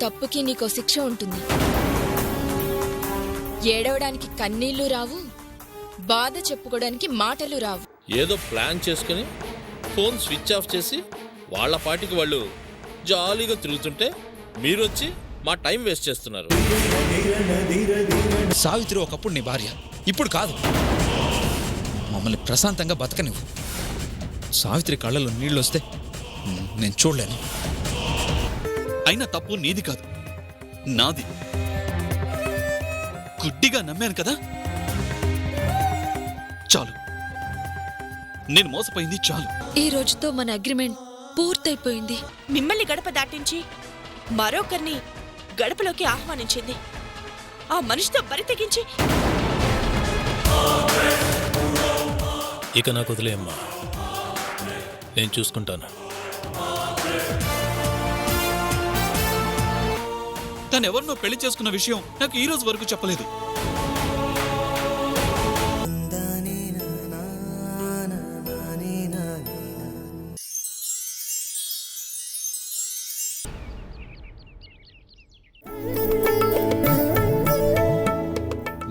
తప్పుకి నీకో శిక్ష ఉంటుంది. ఏడవడానికి కన్నీళ్లు రావు, బాధ చెప్పుకోవడానికి మాటలు రావు. ఏదో ప్లాన్ చేసుకుని ఫోన్ స్విచ్ ఆఫ్ చేసి వాళ్ళ పాటికి వాళ్ళు జాలీగా తిరుగుతుంటే మీరొచ్చి మా టైం వేస్ట్ చేస్తున్నారు. సావిత్రి ఒకప్పుడు నీ భార్య, ఇప్పుడు కాదు. మమ్మల్ని ప్రశాంతంగా బతకనివ్వు. సావిత్రి కళ్ళలో నీళ్ళొస్తే నేను చూడలేను. అయినా తప్పు నీది కాదు, నాది. గుడ్డిగా నమ్మాను కదా, చాలు. నేను మోసపోయింది చాలు. ఈ రోజుతో మన అగ్రిమెంట్ పూర్తయిపోయింది. మిమ్మల్ని గడప దాటించి మరొకరిని గడపలోకి ఆహ్వానించింది. ఆ మనిషితో బరి తెగించి ఇక నాకు వదిలేయమ్మా, నేను చూసుకుంటాను. తనెవరినో పెళ్లి చేసుకున్న విషయం నాకు ఈ రోజు వరకు చెప్పలేదు.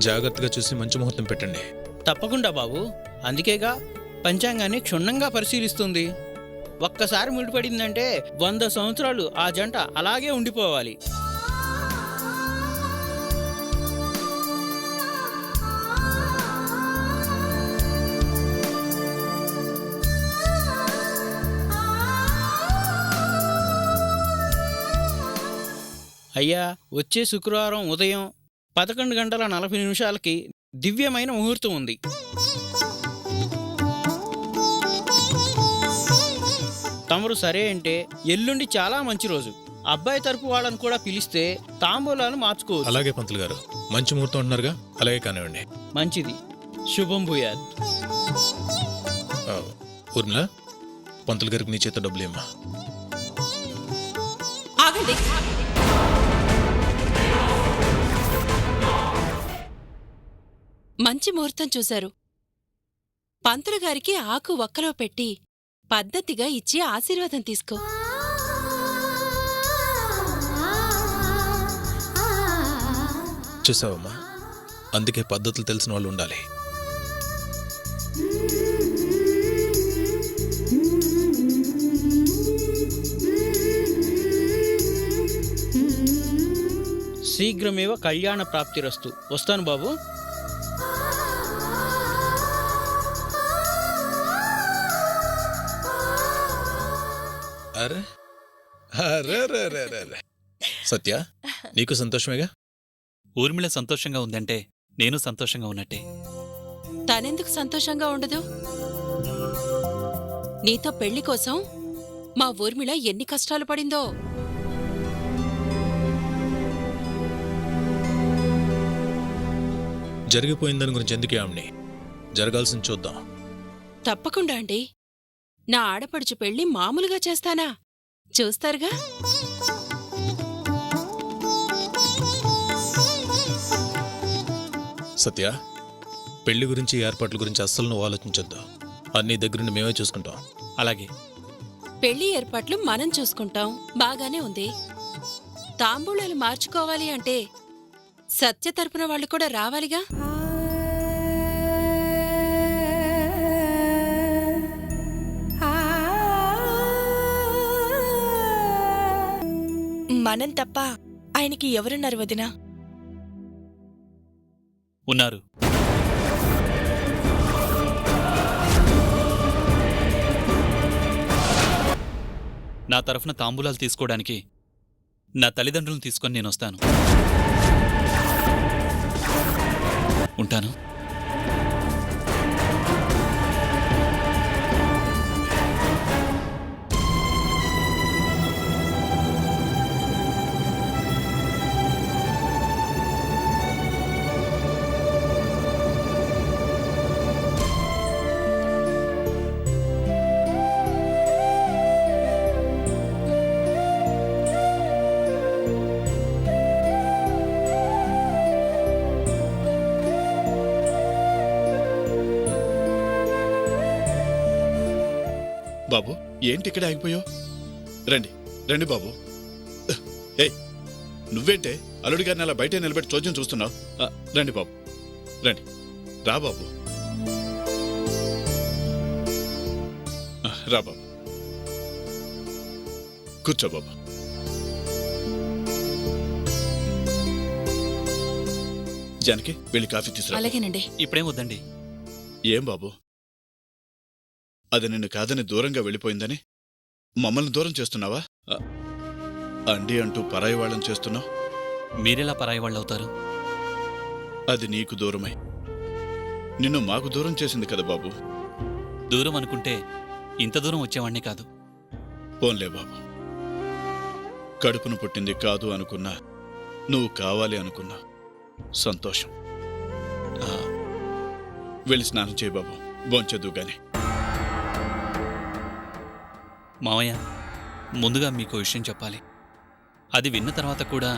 జాగ్రత్తగా చూసి మంచి ముహూర్తం పెట్టండి. తప్పకుండా బాబు, అందుకేగా పంచాంగాన్ని క్షుణ్ణంగా పరిశీలిస్తుంది. ఒక్కసారి ముడిపడిందంటే 100 సంవత్సరాలు ఆ జంట అలాగే ఉండిపోవాలి. అయ్యా, వచ్చే శుక్రవారం ఉదయం 11:40 దివ్యమైన ముహూర్తం ఉంది. తమరు సరే అంటే ఎల్లుండి చాలా మంచి రోజు. అబ్బాయి తరపు వాళ్ళని కూడా పిలిస్తే తాంబూలాలు మార్చుకోవచ్చు. అలాగే పంతులు గారు, మంచి ముహూర్తం అంటున్నారుగా, అలాగే కానివ్వండి. మంచిది, శుభం భూయాత్. ఊర్మిళ, పంతులు గారికి నీ చేత డబ్బులు ఏమ్మా. ఆగండి. మంచి ముహూర్తం చూశారు. పంతులు గారికి ఆకు ఒక్కలో పెట్టి పద్ధతిగా ఇచ్చి ఆశీర్వాదం తీసుకో. చూసావమ్మా, అందుకే పద్ధతులు తెలిసిన వాళ్ళు ఉండాలి. శీఘ్రమేవ కళ్యాణ ప్రాప్తిరస్తు. వస్తాను బాబు. అరే అరే సత్య, నీకు సంతోషమేగా? ఊర్మిళ సంతోషంగా ఉందంటే నేను సంతోషంగా ఉన్నట్టే. తనెందుకు సంతోషంగా ఉండదు? నీతో పెళ్లి కోసం మా ఊర్మిళ ఎన్ని కష్టాలు పడిందో. జరిగిపోయిందని గురించి ఎందుకే ఆమెని, జరగాల్సింది చూద్దాం. తప్పకుండా అండి. నా ఆడపడుచు పెళ్లి మామూలుగా చేస్తానా? చూస్తారుగా. సత్య, పెళ్లి గురించి, ఏర్పాట్ల గురించి అస్సలు నువ్వు ఆలోచించొద్దు. అన్ని దగ్గరుండి మేమే చూసుకుంటాం. అలాగే. పెళ్లి ఏర్పాట్లు మనం చూసుకుంటాం, బాగానే ఉంది. తాంబూలాలు మార్చుకోవాలి అంటే సత్య తరపున వాళ్ళు కూడా రావాలిగా. మనం తప్ప ఆయనకి ఎవరున్నారు వదినా? ఉన్నారు. నా తరఫున తాంబూలాలు తీసుకోవడానికి నా తల్లిదండ్రులను తీసుకొని నేను వస్తాను. ఉంటాను. బాబు, ఏంటి ఇక్కడ ఆగిపోయావు? రండి రండి బాబు. ఏయ్, నువ్వేంటే అల్లుడి గారిని అలా బయట నిలబెట్టి చోద్యం చూస్తున్నావు? రండి బాబు, రండి. రా బాబు, రా బాబు, కూర్చో బాబు. జానకి, వెళ్ళి కాఫీ తీసుకురా. అలాగేనండి. ఇప్పుడేం వద్దండి. ఏం బాబు, అది నిన్ను కాదని దూరంగా వెళ్ళిపోయిందని మమ్మల్ని దూరం చేస్తున్నావా? అండి అంటూ పరాయి వాళ్ళని చేస్తున్నావు. మీరెలా పరాయి వాళ్ళు అవుతారు? అది నీకు దూరమై నిన్ను మాకు దూరం చేసింది కదా బాబు. దూరం అనుకుంటే ఇంత దూరం వచ్చేవాణ్ణి కాదు. పోన్లే బాబు, కడుపును పుట్టింది కాదు అనుకున్నా, నువ్వు కావాలి అనుకున్నా సంతోషం. వెళ్ళి స్నానం చేయి బాబు, భోంచొద్దు గాని. మావయ్య, ముందుగా మీకు విషయం చెప్పాలి. అది విన్న తర్వాత కూడా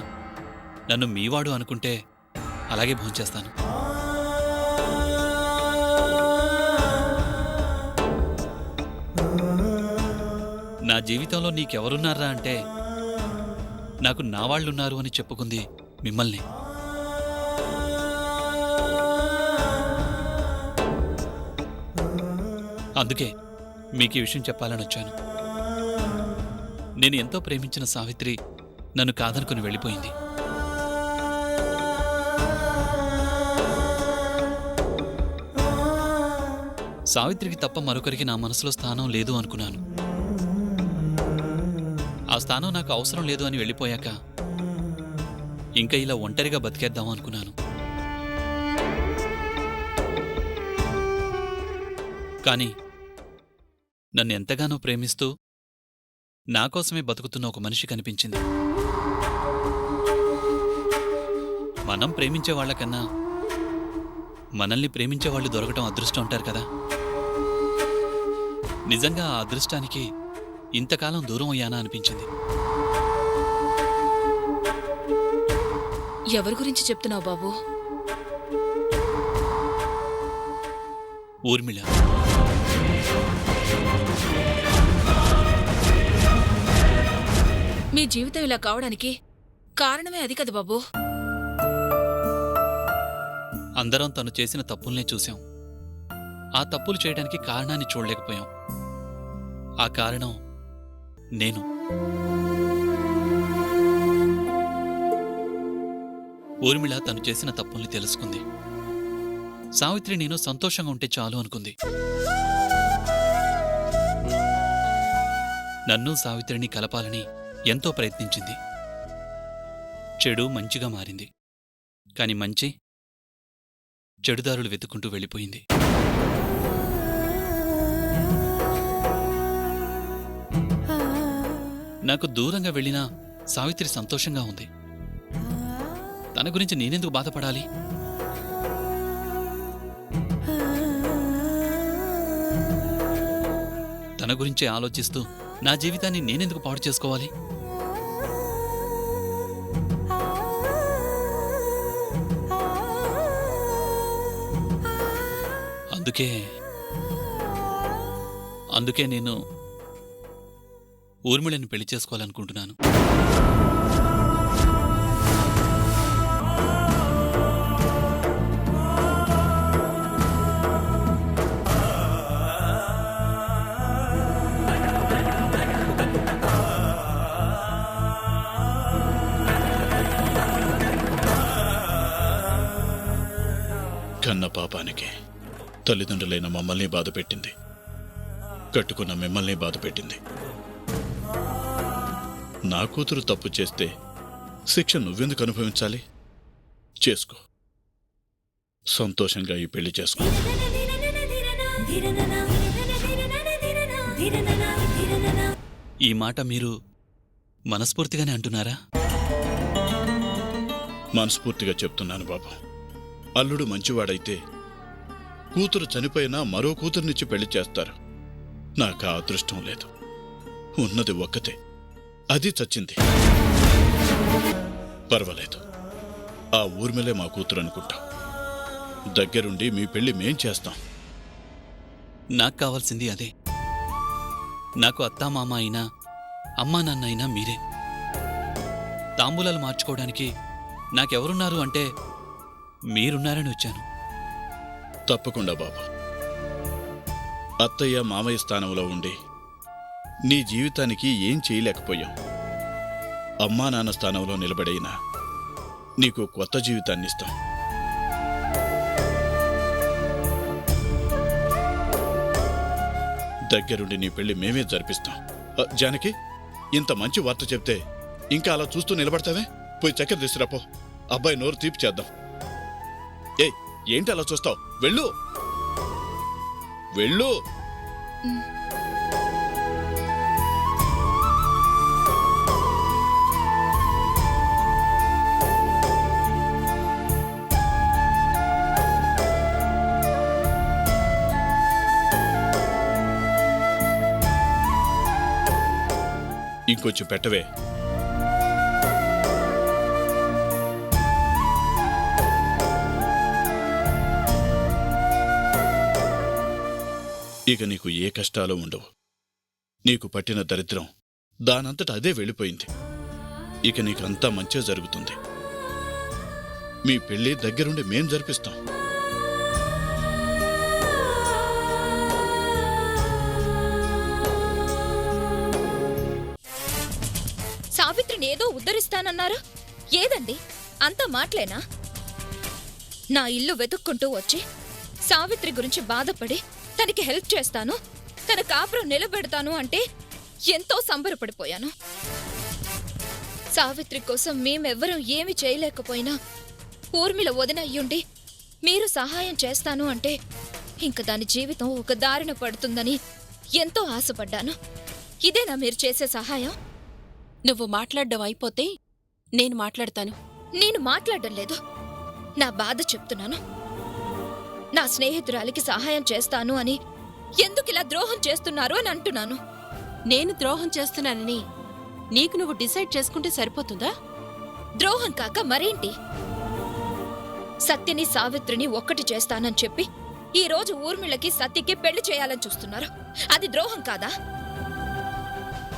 నన్ను మీవాడు అనుకుంటే అలాగే భోంచేస్తాను. నా జీవితంలో నీకెవరున్నారా అంటే నాకు నా వాళ్ళున్నారు అని చెప్పుకుంది మిమ్మల్ని. అందుకే మీకు ఈ విషయం చెప్పాలని వచ్చాను. నేను ఎంతో ప్రేమించిన సావిత్రి నన్ను కాదనుకుని వెళ్ళిపోయింది. సావిత్రికి తప్ప మరొకరికి నా మనసులో స్థానం లేదు అనుకున్నాను. ఆ స్థానం నాకు అవసరం లేదు అని వెళ్ళిపోయాక ఇంకా ఇలా ఒంటరిగా బతికేద్దాం అనుకున్నాను. కానీ నన్ను ఎంతగానో ప్రేమిస్తూ నా కోసమే బతుకుతున్న ఒక మనిషి కనిపించింది. మనం ప్రేమించే వాళ్ళకన్నా మనల్ని ప్రేమించే వాళ్ళు దొరకటం అదృష్టం అంటారు కదా. నిజంగా ఆ అదృష్టానికి ఇంతకాలం దూరం అయ్యానా అనిపించింది. ఎవరి గురించి చెప్తున్నావు బాబు? ఊర్మిళ. మీ జీవితం ఇలా కావడానికి కారణమే అది కదా బాబు. అందరం తను చేసిన తప్పుల్నే చూశాం. ఆ తప్పులు చేయడానికి కారణాన్ని చూడలేకపోయాం. ఆ కారణం నేను. ఊర్మిళ తను చేసిన తప్పుల్ని తెలుసుకుంది. సావిత్రి నేను సంతోషంగా ఉంటే చాలు అనుకుంది. నన్ను సావిత్రిని కలపాలని ఎంతో ప్రయత్నించింది. చెడు మంచిగా మారింది. కాని మంచి చెడుదారులు వెతుక్కుంటూ వెళ్ళిపోయింది. నాకు దూరంగా వెళ్ళినా సావిత్రి సంతోషంగా ఉంది. తన గురించి నేనెందుకు బాధపడాలి? తన గురించే ఆలోచిస్తూ నా జీవితాన్ని నేనెందుకు పాడు చేసుకోవాలి? అందుకే నేను ఊర్మిళని పెళ్లి చేసుకోవాలనుకుంటున్నాను. కన్న పాపానికి తల్లిదండ్రులైన మమ్మల్ని బాధ పెట్టింది, కట్టుకున్న మిమ్మల్ని బాధ పెట్టింది. నా కూతురు తప్పు చేస్తే శిక్ష నువ్వెందుకు అనుభవించాలి? చేసుకో, సంతోషంగా ఈ పెళ్లి చేసుకో. ఈ మాట మీరు మనస్ఫూర్తిగానే అంటున్నారా? మనస్ఫూర్తిగా చెప్తున్నాను బాబు. అల్లుడు మంచివాడైతే కూతురు చనిపోయినా మరో కూతురునిచ్చి పెళ్లి చేస్తారు. నాకు ఆ అదృష్టం లేదు. ఉన్నది ఒక్కతే, అది చచ్చింది. పర్వాలేదు, ఆ ఊర్మిళే మా కూతురు అనుకుంటా. దగ్గరుండి మీ పెళ్లి మేం చేస్తాం. నాకు కావాల్సింది అదే. నాకు అత్తామామ అయినా అమ్మా నాన్న అయినా మీరే. తాంబూలాలు మార్చుకోవడానికి నాకెవరున్నారు అంటే మీరున్నారని వచ్చాను. తప్పకుండా బాబు. అత్తయ్య మామయ్య స్థానంలో ఉండి నీ జీవితానికి ఏం చేయలేకపోయాం. అమ్మా నాన్న స్థానంలో నిలబడైనా నీకు కొత్త జీవితాన్ని ఇస్తాం. దగ్గరుండి నీ పెళ్లి మేమే జరిపిస్తాం. జానకి, ఇంత మంచి వార్త చెప్తే ఇంకా అలా చూస్తూ నిలబడతావే? పోయి చక్కెర తీసుకురాపో. అబ్బాయి నోరు తీపి చేద్దాం. ఏయ్, ఏంటి అలా చూస్తావు? వెళ్ళు వెళ్ళు. ఇంకొంచెం పెట్టవే. ఇక నీకు ఏ కష్టాలు ఉండవు. నీకు పట్టిన దరిద్రం దానంతట అదే వెళ్ళిపోయింది. ఇక నీకంతా మంచే జరుగుతుంది. మీ పెళ్లి దగ్గరుండి మేం జరిపిస్తాం. సావిత్రిని ఏదో ఉద్ధరిస్తానన్నారు. ఏదండి అంత మాటలేనా? నా ఇల్లు వెతుక్కుంటూ వచ్చి సావిత్రి గురించి బాధపడి తనకి హెల్ప్ చేస్తాను, తన కాపురం నిలబెడతాను అంటే ఎంతో సంబరపడిపోయాను. సావిత్రి కోసం మేమెవ్వరం ఏమి చేయలేకపోయినా ఊర్మిళ వదిన అయ్యుండి మీరు సహాయం చేస్తాను అంటే ఇంక దాని జీవితం ఒక దారిన పడుతుందని ఎంతో ఆశపడ్డాను. ఇదేనా మీరు చేసే సహాయం? నువ్వు మాట్లాడ్డం అయిపోతే నేను మాట్లాడతాను. నేను మాట్లాడడం లేదు, నా బాధ చెప్తున్నాను. నా స్నేహితురాలికి సహాయం చేస్తాను అని ఎందుకిలా ద్రోహం చేస్తున్నారు అని అంటున్నాను. నేను ద్రోహం చేస్తున్నానని నీకు నువ్వు డిసైడ్ చేసుకుంటే సరిపోతుందా? ద్రోహం కాక మరేంటి? సత్యని సావిత్రిని ఒక్కటి చేస్తానని చెప్పి ఈ రోజు ఊర్మిళకి సత్యకి పెళ్లి చేయాలని చూస్తున్నారు. అది ద్రోహం కాదా?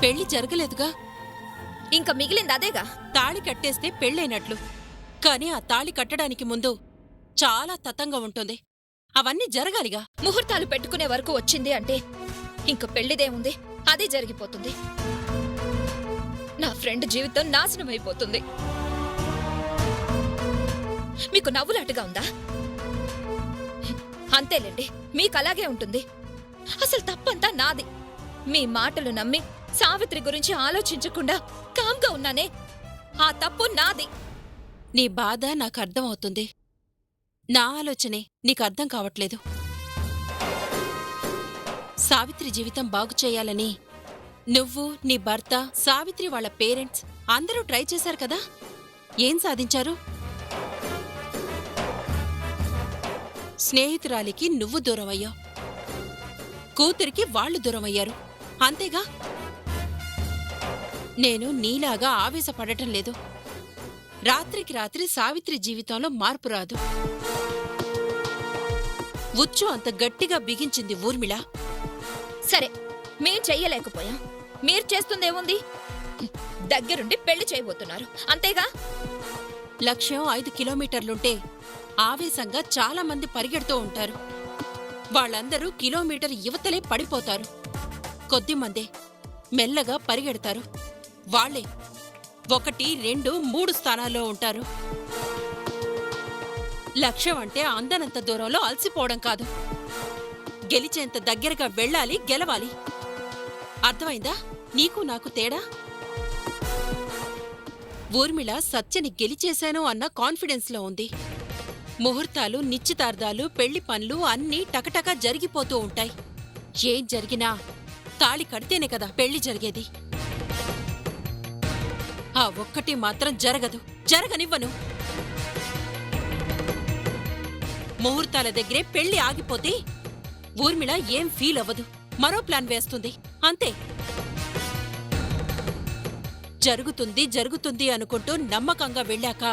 పెళ్లి జరగలేదుగా, ఇంక మిగిలింది అదేగా. తాళి కట్టేస్తే పెళ్ళైనట్లు. కాని ఆ తాళి కట్టడానికి ముందు చాలా తతంగా ఉంటుంది. అవన్నీ జరగాలిగా. ముహూర్తాలు పెట్టుకునే వరకు వచ్చింది అంటే ఇంక పెళ్లిదేముంది, అది జరిగిపోతుంది. నా ఫ్రెండ్ జీవితం నాశనం అయిపోతుంది. మీకు నవ్వులాటగా ఉందా? అంతేలేండి, మీకు అలాగే ఉంటుంది. అసలు తప్పంతా నాది. మీ మాటలు నమ్మి సావిత్రి గురించి ఆలోచించకుండా కామ్గా ఉన్నానే, ఆ తప్పు నాది. నీ బాధ నాకు అర్థమవుతుంది. నా ఆలోచనే నీకు అర్థం కావట్లేదు. సావిత్రి జీవితం బాగు చేయాలని నువ్వు, నీ భర్త, సావిత్రి వాళ్ళ పేరెంట్స్ అందరూ ట్రై చేశారు కదా. ఏం సాధించారు? స్నేహితురాలికి నువ్వు దూరమయ్యావు, కూతురికి వాళ్ళు దూరమయ్యారు. అంతేగా. నేను నీలాగా ఆవేశపడటం లేదు. రాత్రికి రాత్రి సావిత్రి జీవితంలో మార్పు రాదు. ఉచ్చు అంత గట్టిగా బిగించింది ఊర్మిళ. సరే, మేం చెయ్యలేకపోయాం. మీరు చేస్తుందేముంది? దగ్గరుండి పెళ్లి చేయబోతున్నారు, అంతేగా. లక్ష్యం 5 కిలోమీటర్లుంటే ఆవేశంగా చాలా మంది పరిగెడుతూ ఉంటారు. వాళ్ళందరూ కిలోమీటర్ యువతలే పడిపోతారు. కొద్దిమందే మెల్లగా పరిగెడతారు. వాళ్లే 1, 2, 3 స్థానాల్లో ఉంటారు. లక్ష్యం అంటే అందనంత దూరంలో అలసిపోవడం కాదు, గెలిచేంత దగ్గరగా వెళ్ళాలి, గెలవాలి. అర్థమైందా నీకు నాకు తేడా? ఊర్మిళ సత్యని గెలిచేశాను అన్న కాన్ఫిడెన్స్లో ఉంది. ముహూర్తాలు, నిశ్చితార్థాలు, పెళ్లి పనులు అన్నీ టకటకా జరిగిపోతూ ఉంటాయి. ఏం జరిగినా తాళి కడితేనే కదా పెళ్లి జరిగేది. ఆ ఒక్కటి మాత్రం జరగదు, జరగనివ్వను. ముహూర్తాల దగ్గరే పెళ్లి ఆగిపోతే ఊర్మిళ ఏం ఫీల్ అవ్వదు, మరో ప్లాన్ వేస్తుంది, అంతే. జరుగుతుంది జరుగుతుంది అనుకుంటూ నమ్మకంగా వెళ్ళాక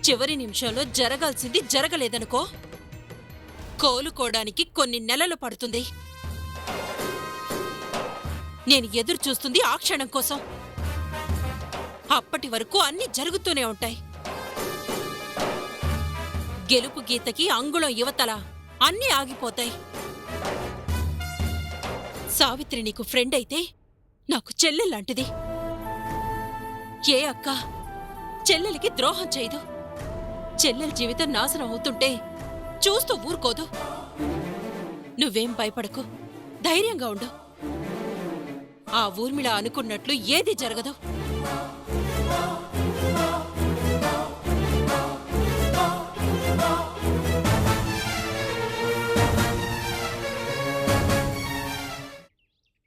చివరి నిమిషంలో జరగాల్సింది జరగలేదనుకో, కోలుకోవడానికి కొన్ని నెలలు పడుతుంది. నేను ఎదురు చూస్తుంది ఆ క్షణం కోసం. అప్పటి వరకు అన్నీ జరుగుతూనే ఉంటాయి. గెలుపు గీతకి అంగుళం యువతల అన్నీ ఆగిపోతాయి. సావిత్రి నీకు ఫ్రెండ్ అయితే నాకు చెల్లెల్లాంటిది. ఏ అక్క చెల్లెలికి ద్రోహం చేయదు. చెల్లెల జీవితం నాశనం అవుతుంటే చూస్తూ ఊరుకోదు. నువ్వేం భయపడకు, ధైర్యంగా ఉండు. ఆ ఊర్మిళ అనుకున్నట్లు ఏది జరగదు.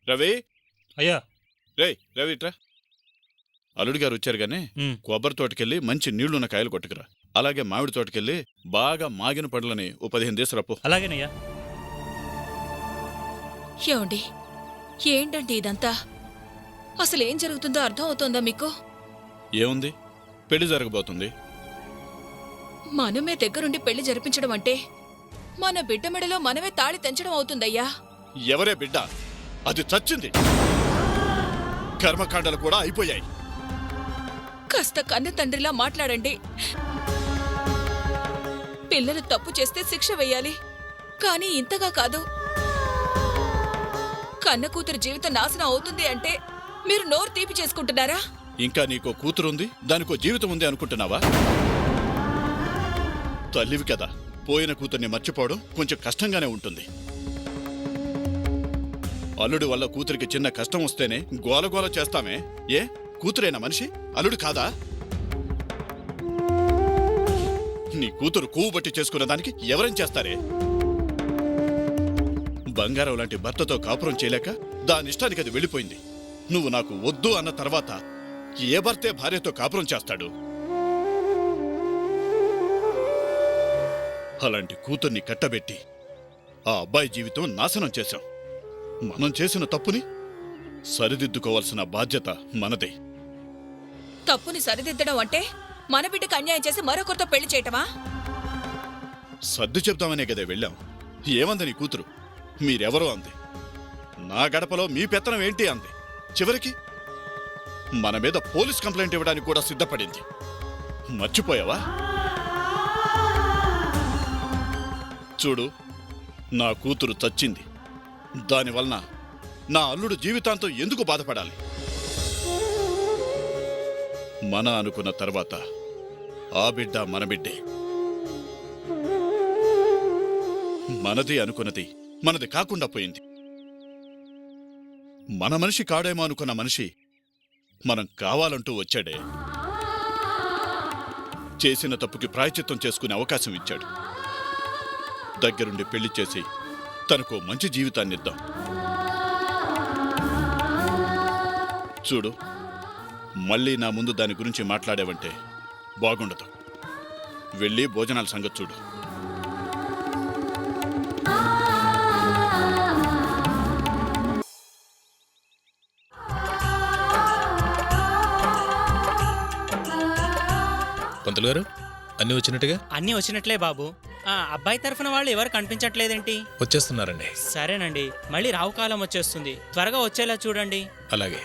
రవి, అయ్యా. రవి ఇట్రా. అల్లుడి గారు వచ్చారు గానీ కొబ్బరి తోటకెళ్ళి మంచి నీళ్లున్న కాయలు కొట్టుకురా. అలాగే మామిడి తోటకెళ్ళి బాగా మాగిన పండ్లని ఓ 15 తీసుకురాపో. అలాగేనయ్యా. ఏమండి, ఏంటండి ఇదంతా? అసలేం జరుగుతుందో అర్థం అవుతోందా మీకు? ఏముంది, పెళ్లి జరగబోతుంది. మనమే దగ్గరుండి పెళ్లి జరిపించడం అంటే మన బిడ్డ మెడలో మనమే తాళి తెంచడం అవుతుందయ్యా. ఎవరే బిడ్డ? అది చచ్చింది. కర్మకాండలు కూడా అయిపోయాయి. కాస్త కన్న తండ్రిలా మాట్లాడండి. పిల్లలు తప్పు చేస్తే శిక్ష వెయ్యాలి, కానీ ఇంతగా కాదు. కన్న కూతురు జీవితం నాశనం అవుతుంది అంటే మీరు నోరు తీపి చేసుకుంటున్నారా? ఇంకా నీకో కూతురుంది, దానికో జీవితం ఉంది అనుకుంటున్నావా? తల్లివి కదా, పోయిన కూతుర్ని మర్చిపోవడం కొంచెం కష్టంగానే ఉంటుంది. అల్లుడి వల్ల కూతురికి చిన్న కష్టం వస్తేనే గోలగోల చేస్తామే. ఏ కూతురేనా మనిషి? అల్లుడు కాదా? నీ కూతురు కూవు బట్టి చేసుకున్న దానికి ఎవరేం చేస్తారే? బంగారం లాంటి భర్తతో కాపురం చేయలేక దానిష్టానికి అది వెళ్ళిపోయింది. నువ్వు నాకు వద్దు అన్న తర్వాత ఏ భర్తే భార్యతో కాపురం చేస్తాడు? అలాంటి కూతుర్ని కట్టబెట్టి ఆ అబ్బాయి జీవితం నాశనం చేశాం. మనం చేసిన తప్పుని సరిదిద్దుకోవాల్సిన బాధ్యత మనదే. తప్పుని సరిదిద్దడం అంటే మన బిడ్డకు అన్యాయం చేసి మరొకరితో పెళ్లి చేయటమా? సర్ది చెప్దామనే కదే వెళ్ళాం. ఏమంది నీ కూతురు? మీరెవరో అంది. నా గడపలో మీ పెత్తనం ఏంటి అంది. చివరికి మన మీద పోలీస్ కంప్లైంట్ ఇవ్వడానికి కూడా సిద్ధపడింది. మర్చిపోయావా? చూడు, నా కూతురు చచ్చింది. దానివలన నా అల్లుడు జీవితాంతం ఎందుకు బాధపడాలి? మన అనుకున్న తర్వాత ఆ బిడ్డ మన బిడ్డే. మనది అనుకున్నది మనది కాకుండా పోయింది. మన మనిషి కాడేమో అనుకున్న మనిషి మనం కావాలంటూ వచ్చాడే. చేసిన తప్పుకి ప్రాయశ్చిత్తం చేసుకునే అవకాశం ఇచ్చాడు. దగ్గరుండి పెళ్లి చేసి తనకు మంచి జీవితాన్నిద్దాం. చూడు, మళ్ళీ నా ముందు దాని గురించి మాట్లాడావంటే బాగుండదు. వెళ్ళి భోజనాల సంగతి చూడు. పంతులు గారు, అన్నీ వచ్చినట్టుగా? అన్నీ వచ్చినట్లే బాబు. అబ్బాయి తరఫున వాళ్ళు ఎవరు కనిపించట్లేదేంటి? వచ్చేస్తున్నారండి. సరేనండి, మళ్ళీ రావుకాలం వచ్చేస్తుంది, త్వరగా వచ్చేలా చూడండి. అలాగే.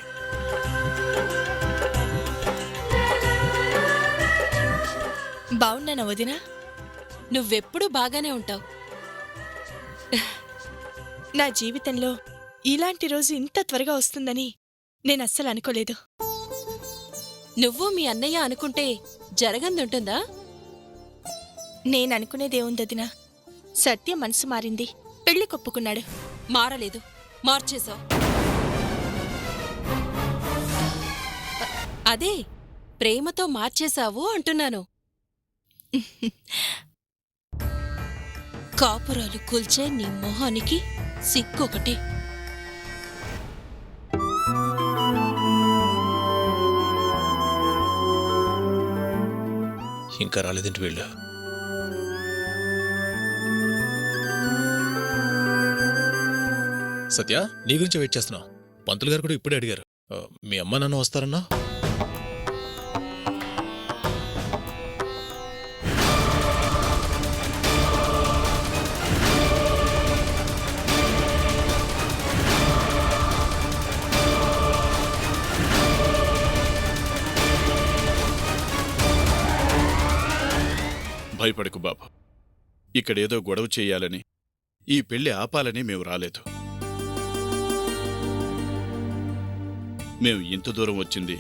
బావున్నానా వదినా? నువ్వెప్పుడూ బాగానే ఉంటావు. నా జీవితంలో ఇలాంటి రోజు ఇంత త్వరగా వస్తుందని నేను అస్సలు అనుకోలేదు. నువ్వు మీ అన్నయ్య అనుకుంటే జరగందుంటుందా? నేననుకునేదేముందదినా, సత్య మనసు మారింది, పెళ్లి కొప్పుకున్నాడు. మారలేదు, మార్చేశావు. అదే ప్రేమతో మార్చేశావు అంటున్నాను. కాపురాలు కూల్చే నీ మొహానికి సిగ్గొకటి. ఇంకా రాలేదేంటి వీళ్ళు? సత్య, నీ గురించి వెయిట్ చేస్తున్నాం. పంతులు గారు కూడా ఇప్పుడే అడిగారు. మీ అమ్మ నాన్న వస్తారన్నా? భయపడకు బాబు. ఇక్కడేదో గొడవ చెయ్యాలని, ఈ పెళ్లి ఆపాలని మేము రాలేదు. మేము ఇంత దూరం వచ్చింది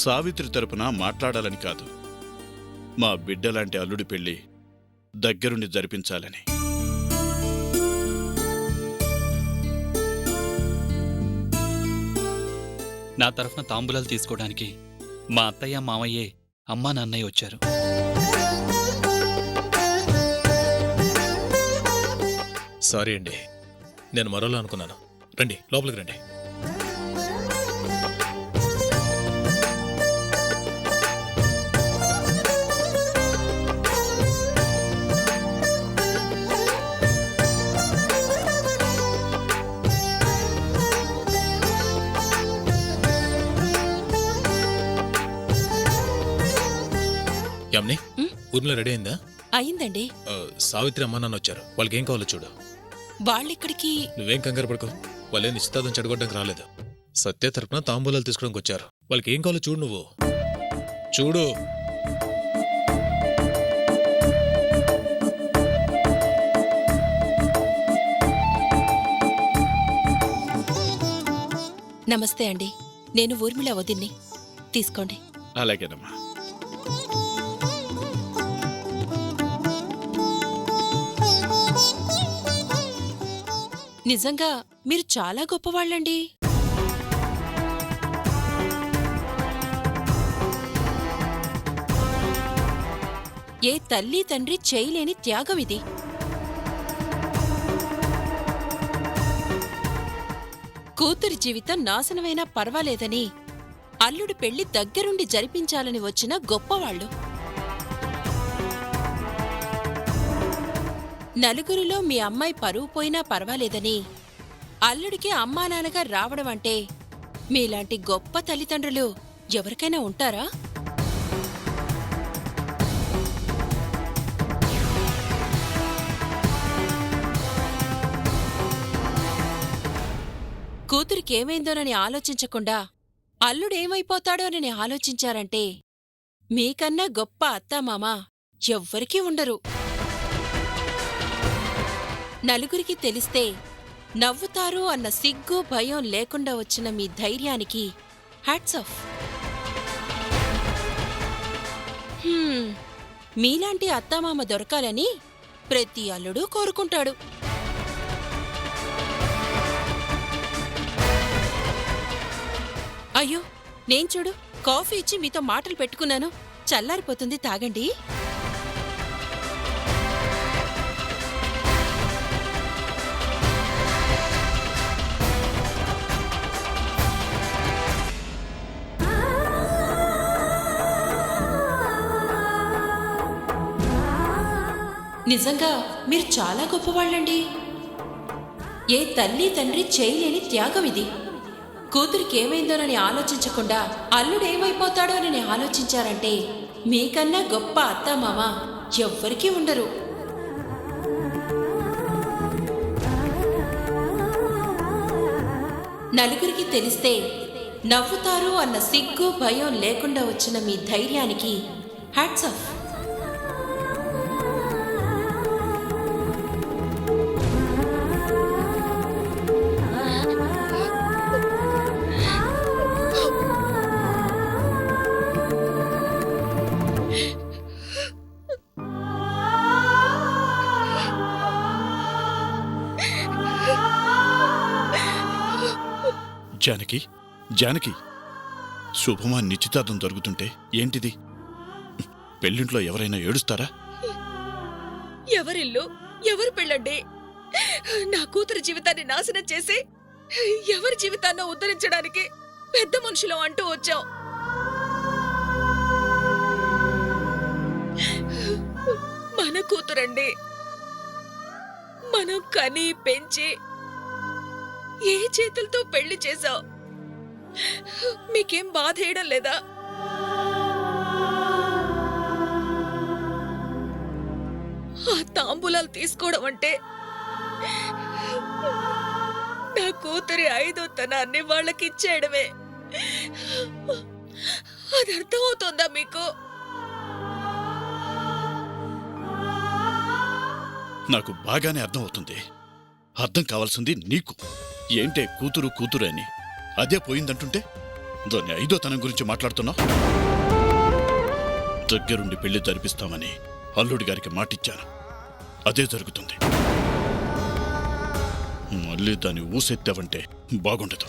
సావిత్రి తరపున మాట్లాడాలని కాదు, మా బిడ్డలాంటి అల్లుడి పెళ్లి దగ్గరుండి జరిపించాలని. నా తరఫున తాంబూలాలు తీసుకోవడానికి మా అత్తయ్య మామయ్యే అమ్మా నాన్నయ్య వచ్చారు. సారీ అండి, నేను మరోలా అనుకున్నాను. రండి, లోపలికి రండి. యామ్ని, ఊర్లో రెడీ అయిందా? అయిందండి. సావిత్రి అమ్మా నాన్న వచ్చారు, వాళ్ళకి ఏం కావాలో చూడు. వాళ్ళిక్కడికి నువ్వేం కంగారు పడుకో, వాళ్ళే నిశ్చితార్థం చెడగొట్టడానికి రాలేదు. సత్య తరపున తాంబూలాలు తీసుకోవడానికి వచ్చారు. వాళ్ళకి ఏం కావాలో చూడు, నువ్వు చూడు. నమస్తే అండి, నేను ఊర్మిళ వదిన్ని. తీసుకోండి. అలాగేనమ్మా. నిజంగా మీరు చాలా గొప్పవాళ్ళండి. ఏ తల్లి తండ్రి చేయలేని త్యాగం ఇది. కూతురి జీవితం నాశనమైనా పర్వాలేదని అల్లుడి పెళ్లి దగ్గరుండి జరిపించాలని వచ్చిన గొప్పవాళ్లు. నలుగురిలో మీ అమ్మాయి పరువు పోయినా పర్వాలేదని అల్లుడికి అమ్మానాన్నగా రావడం అంటే మీలాంటి గొప్ప తల్లిదండ్రులు ఎవరికైనా ఉంటారా? కూతురికేమైందోనని ఆలోచించకుండా అల్లుడేమైపోతాడోనని ఆలోచించారంటే మీకన్నా గొప్ప అత్తామామ ఎవ్వరికీ ఉండరు. నలుగురికి తెలిస్తే నవ్వుతారు అన్న సిగ్గు భయం లేకుండా వచ్చిన మీ ధైర్యానికి హ్యాట్స్ ఆఫ్. మీలాంటి అత్తామామ దొరకాలని ప్రతి అల్లుడూ కోరుకుంటాడు. అయ్యో, నేను చూడు కాఫీ ఇచ్చి మీతో మాటలు పెట్టుకున్నాను, చల్లారిపోతుంది, తాగండి. నిజంగా మీరు చాలా గొప్పవాళ్ళండి. ఏ తల్లి తండ్రి చేయలేని త్యాగం ఇది. కూతురికేమైందోనని ఆలోచించకుండా అల్లుడేమైపోతాడోనని ఆలోచించారంటే మీకన్నా గొప్ప అత్తామామ ఎవ్వరికీ ఉండరు. నలుగురికి తెలిస్తే నవ్వుతారు అన్న సిగ్గు భయం లేకుండా వచ్చిన మీ ధైర్యానికి హ్యాట్స్ ఆఫ్. జానకి, జానకి, శుభమా నిశ్చితార్థం జరుగుతుంటే ఏంటిది? పెళ్ళింట్లో ఎవరైనా ఏడుస్తారా? ఎవరిల్లు ఎవరు పెళ్ళండి? నా కూతురు జీవితాన్ని నాశనం చేసి ఎవరి జీవితాన్నో ఉద్ధరించడానికి పెద్ద మనుషులం అంటూ వచ్చాం. మన కూతురండి, మనం కని పెంచి ఏ చేతులతో పెళ్లి చేశావు? మీకేం బాధ వేయడం లేదా? ఆ తాంబూలాలు తీసుకోవడం అంటే నా కూతురి 5వ తనాన్ని వాళ్ళకిచ్చేయడమే. అది అర్థమవుతోందా మీకు? నాకు బాగానే అర్థం అవుతుంది. అర్థం కావాల్సింది నీకు. ఏంటే కూతురు కూతురు అని అదే పోయిందంటుంటే దాన్ని 5వ తనం గురించి మాట్లాడుతున్నావు. దగ్గరుండి పెళ్లి జరిపిస్తామని అల్లుడి గారికి మాటిచ్చాను. అదే జరుగుతుంది. మళ్ళీ దాన్ని ఊసెత్తావంటే బాగుండదు.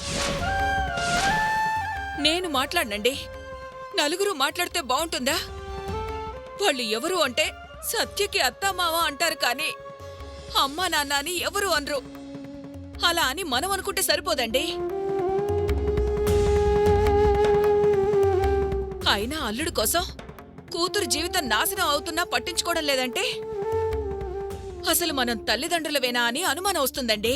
నేను మాట్లాడనండి. నలుగురు మాట్లాడితే బాగుంటుందా? వాళ్ళు ఎవరు అంటే సత్యకి అత్తామావ అంటారు కానీ అమ్మా నాన్న అని ఎవరు అనరు. అలా అని మనం అనుకుంటే సరిపోదండి. అయినా అల్లుడు కోసం కూతురు జీవితం నాశనం అవుతున్నా పట్టించుకోవడం లేదంటే అసలు మనం తల్లిదండ్రులవేనా అని అనుమానం వస్తుందండి.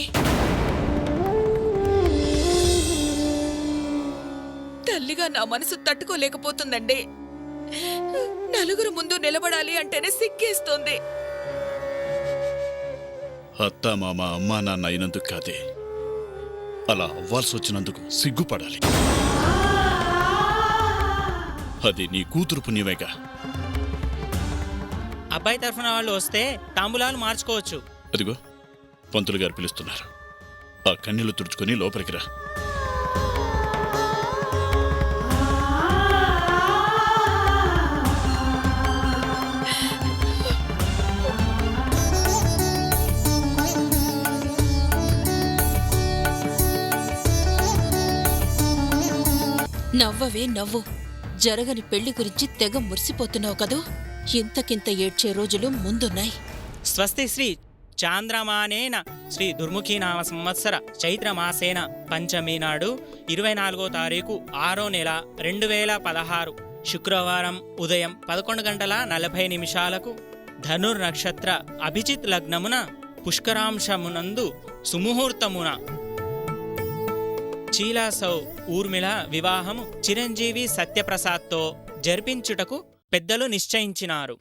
తల్లిగా నా మనసు తట్టుకోలేకపోతుందండి. నలుగురు ముందు నిలబడాలి అంటేనే సిగ్గేస్తోంది. అత్తా మామ అమ్మా నాన్న అయినందుకు కాదే, అలా అవ్వాల్సి వచ్చినందుకు సిగ్గుపడాలి. అది నీ కూతురు పుణ్యమేగా. అబ్బాయి తరఫున వాళ్ళు వస్తే తాంబూలాలు మార్చుకోవచ్చు. అదిగో పంతులు గారు పిలుస్తున్నారు. ఆ కన్నీళ్లు తుడుచుకొని లోపలికి రా. నవ్వవే నవ్వు. జరగని పెళ్లి గురించి తెగ మురిసిపోతున్నావు కదూ. ఇంతకింత ఏడ్చే రోజులు ముందున్నాయి. స్వస్తి శ్రీ చాంద్రమానేన శ్రీ దుర్ముఖీనామ సంవత్సర చైత్రమాసేన పంచమి నాడు 24వ తారీఖు 6వ నెల 2016 శుక్రవారం ఉదయం 11:40 ధనుర్ నక్షత్ర అభిజిత్ లగ్నమున పుష్కరాంశమునందు సుముహూర్తమున చీలాసౌ ఊర్మిళ వివాహము చిరంజీవి సత్యప్రసాద్తో జరిపించుటకు పెద్దలు నిశ్చయించినారు.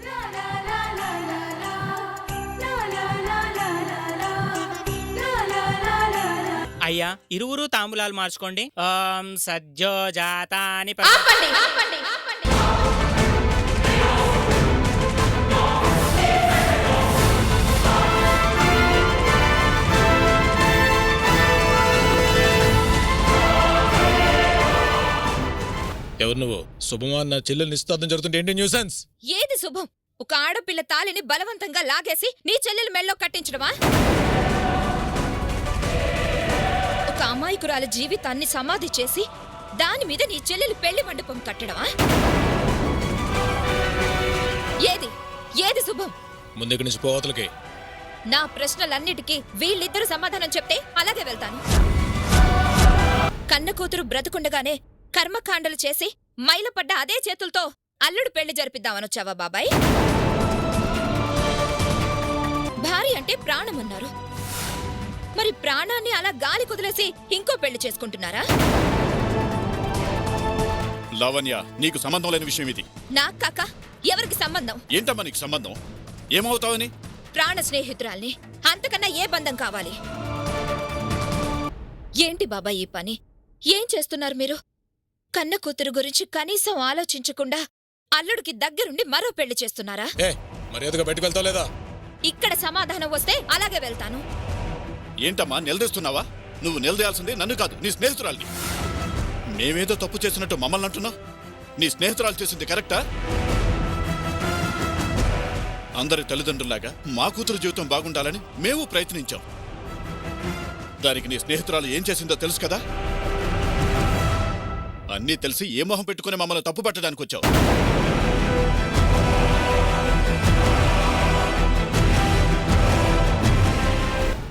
అయ్యా, ఇరువురు తాంబూలాలు మార్చుకోండి. ఓం సద్యో జాతాని ఆపండి, ఆపండి, ఆపండి. ఎవరు నువ్వు? శుభమా నా చెల్లెలు నిశ్చితార్థం జరుగుతుంటే ఏంటి న్యూసెన్స్? ఏది శుభం? ఒక ఆడపిల్ల తాలిని బలవంతంగా లాగేసి నీ చెల్లెలు మెళ్ళో కట్టించడమా? ఒక అమాయకురాల జీవితాన్ని సమాధి చేసి దాని మీద నీ చెల్లెలు పెళ్లి మండపం కట్టడమా? ఏది ఏది శుభం? ముందుకి నుంచి పోవతలకి. నా ప్రశ్నలన్నిటికీ వీళ్ళిద్దరూ సమాధానం చెప్తే అలాగే వెళ్తాను. కన్న కూతురు బ్రతుకుండగానే కర్మకాండలు చేసి మైలపడ్డ అదే చేతులతో అల్లుడు పెళ్లి జరిపిద్దామనొచ్చావా బాబాయ్? భార్య అంటే ప్రాణమన్నారు. మరి ప్రాణాన్ని అలా గాలి కుదిలేసి ఇంకో పెళ్లి చేసుకుంటున్నారా? లావణ్య, నీకు సంబంధం లేని విషయం ఇది. నా కాక ఎవరికి సంబంధం? ఏంటమ్మా నీకు సంబంధం? ఏమవుతావని? ప్రాణ స్నేహితురాల్ని. అంతకన్నా ఏ బంధం కావాలి? ఏంటి బాబాయ్ ఈ పని? ఏం చేస్తున్నారు మీరు? కన్న కూతురు గురించి కనీసం ఆలోచించకుండా అల్లుడికి దగ్గరుండి మరో పెళ్లి చేస్తున్నారా? మర్యాదగా బయటకు వెళ్తావు లేదా? ఇక్కడ సమాధానం వస్తే అలాగే వెళ్తాను. ఏంటమ్మా నిలదీస్తున్నావా? నువ్వు నిలదీయాల్సిందే నన్ను కాదు, నీ స్నేహితురాల్ని. మేమేదో తప్పు చేసినట్టు మమ్మల్ని అంటున్నావు. నీ స్నేహితురాలు చేసింది కరెక్టా? అందరి తల్లిదండ్రులాగా మా కూతురు జీవితం బాగుండాలని మేము ప్రయత్నించాం. దానికి నీ స్నేహితురాలు ఏం చేసిందో తెలుసు కదా? అన్నీ తెలిసి ఏ మొహం పెట్టుకుని మమ్మల్ని తప్పు పట్టడానికి వచ్చావు.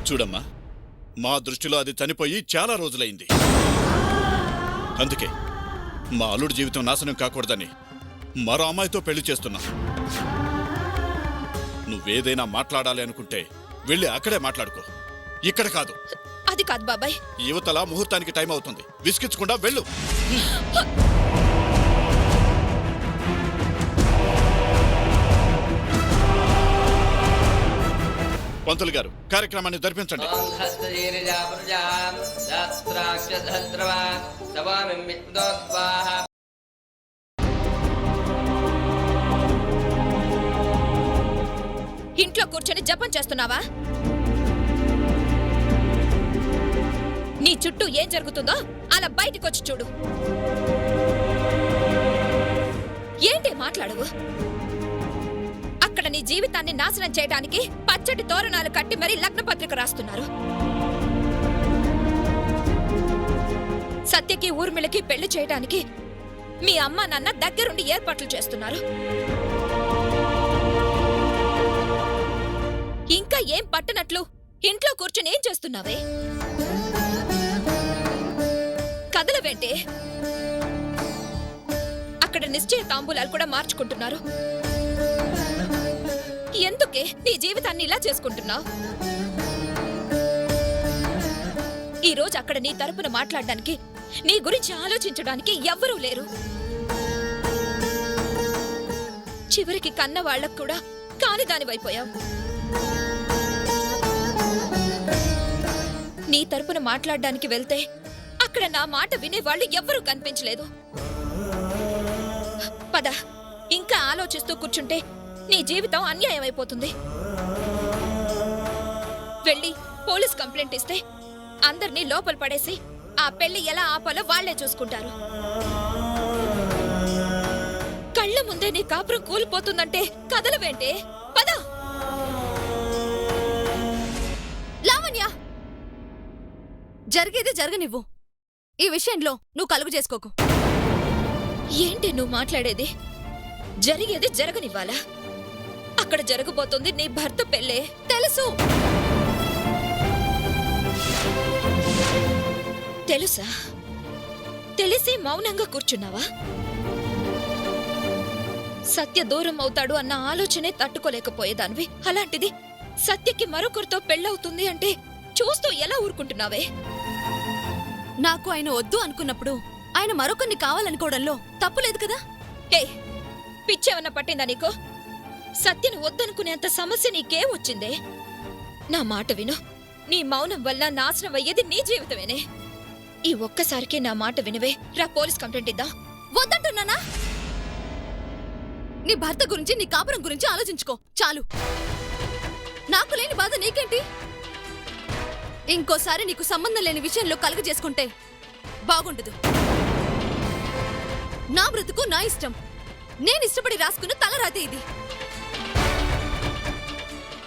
చూడమ్మా, మా దృష్టిలో అది చనిపోయి చాలా రోజులైంది. అందుకే మా అల్లుడి జీవితం నాశనం కాకూడదని మరో అమ్మాయితో పెళ్లి చేస్తున్నా. నువ్వేదైనా మాట్లాడాలి అనుకుంటే వెళ్ళి అక్కడే మాట్లాడుకో, ఇక్కడ కాదు. అది కాదు బాబాయ్. యువతల ముహూర్తానికి టైం అవుతుంది, విసిగించకుండా వెళ్ళు. పంతులు గారు, కార్యక్రమాన్ని జరిపించండి. ఇంట్లో కూర్చొని జపం చేస్తున్నావా? నీ చుట్టూ ఏం జరుగుతుందో అలా బయటికొచ్చి చూడు. ఏంటి మాట్లాడవు? అక్కడ నీ జీవితాన్ని నాశనం చేయడానికి పచ్చటి తోరణాలు కట్టి మరీ లగ్నపత్రిక రాస్తున్నారు. సత్యకి ఊర్మిళకి పెళ్లి చేయడానికి మీ అమ్మ నాన్న దగ్గరుండి ఏర్పాట్లు చేస్తున్నారు. ఇంకా ఏం పట్టనట్లు ఇంట్లో కూర్చుని ఏం చేస్తున్నావే? కదలవేంటే? అక్కడ నిశ్చయ తాంబూలాలు కూడా మార్చుకుంటున్నారు. ఎందుకే నీ జీవితాన్ని ఇలా చేసుకుంటున్నావు? ఈ రోజు అక్కడ నీ తరపున మాట్లాడడానికి, నీ గురించి ఆలోచించడానికి ఎవ్వరూ లేరు. చివరికి కన్న వాళ్ళకు కూడా కానిదానివైపోయావు. నీ తరపున మాట్లాడడానికి వెళ్తే అక్కడ నా మాట వినేవాళ్ళు ఎవ్వరూ కనిపించలేదు. పద, ఇంకా ఆలోచిస్తూ కూర్చుంటే నీ జీవితం అన్యాయం అయిపోతుంది. వెళ్ళి పోలీస్ కంప్లైంట్ ఇస్తే అందర్నీ లోపల పడేసి ఆ పెళ్లి ఎలా ఆపాలో వాళ్లే చూసుకుంటారు. కళ్ళ ముందే నీ కాపురం కూలిపోతుందంటే కదలవేంటే? పద. లావణ్య, జరిగేది జరగనివ్వు. ఈ విషయంలో నువ్వు కలుగు చేసుకోకు. ఏంటి నువ్వు మాట్లాడేది? జరిగేది జరగనివ్వాలా? అక్కడ జరగబోతుంది నీ భర్త పెళ్ళే. తెలుసు. తెలుసా? తెలిసి మౌనంగా కూర్చున్నావా? సత్య దూరం అవుతాడు అన్న ఆలోచనే తట్టుకోలేకపోయేదానివి. అలాంటిది సత్యకి మరొకరితో పెళ్ళవుతుంది అంటే చూస్తూ ఎలా ఊరుకుంటున్నావే? నాకు ఆయన వద్దు అనుకున్నప్పుడు ఆయన మరొకరిని కావాలనుకోవడంలో తప్పులేదు కదా? హే, పిచ్చేమన్నా పట్టిందా నీకో? సత్యను వద్దనుకునేంత సమస్య నీకే వచ్చిందే? నా మాట విను. నీ మౌనం వల్ల నాశనం అయ్యేది నీ జీవితమేనే. ఈ ఒక్కసారికి నా మాట వినవే. రా, పోలీస్ కంప్లైంట్ ఇద్దాం. వద్దంటున్నానా? నీ భర్త గురించి, నీ కాపురం గురించి ఆలోచించుకో చాలు. నాకు లేని బాధ నీకేంటి? ఇంకోసారి నీకు సంబంధం లేని విషయంలో కలుగు చేసుకుంటే బాగుండదు. నా బ్రతుకు నా ఇష్టం. నేను ఇష్టపడి రాసుకున్న తలరాతే ఇది.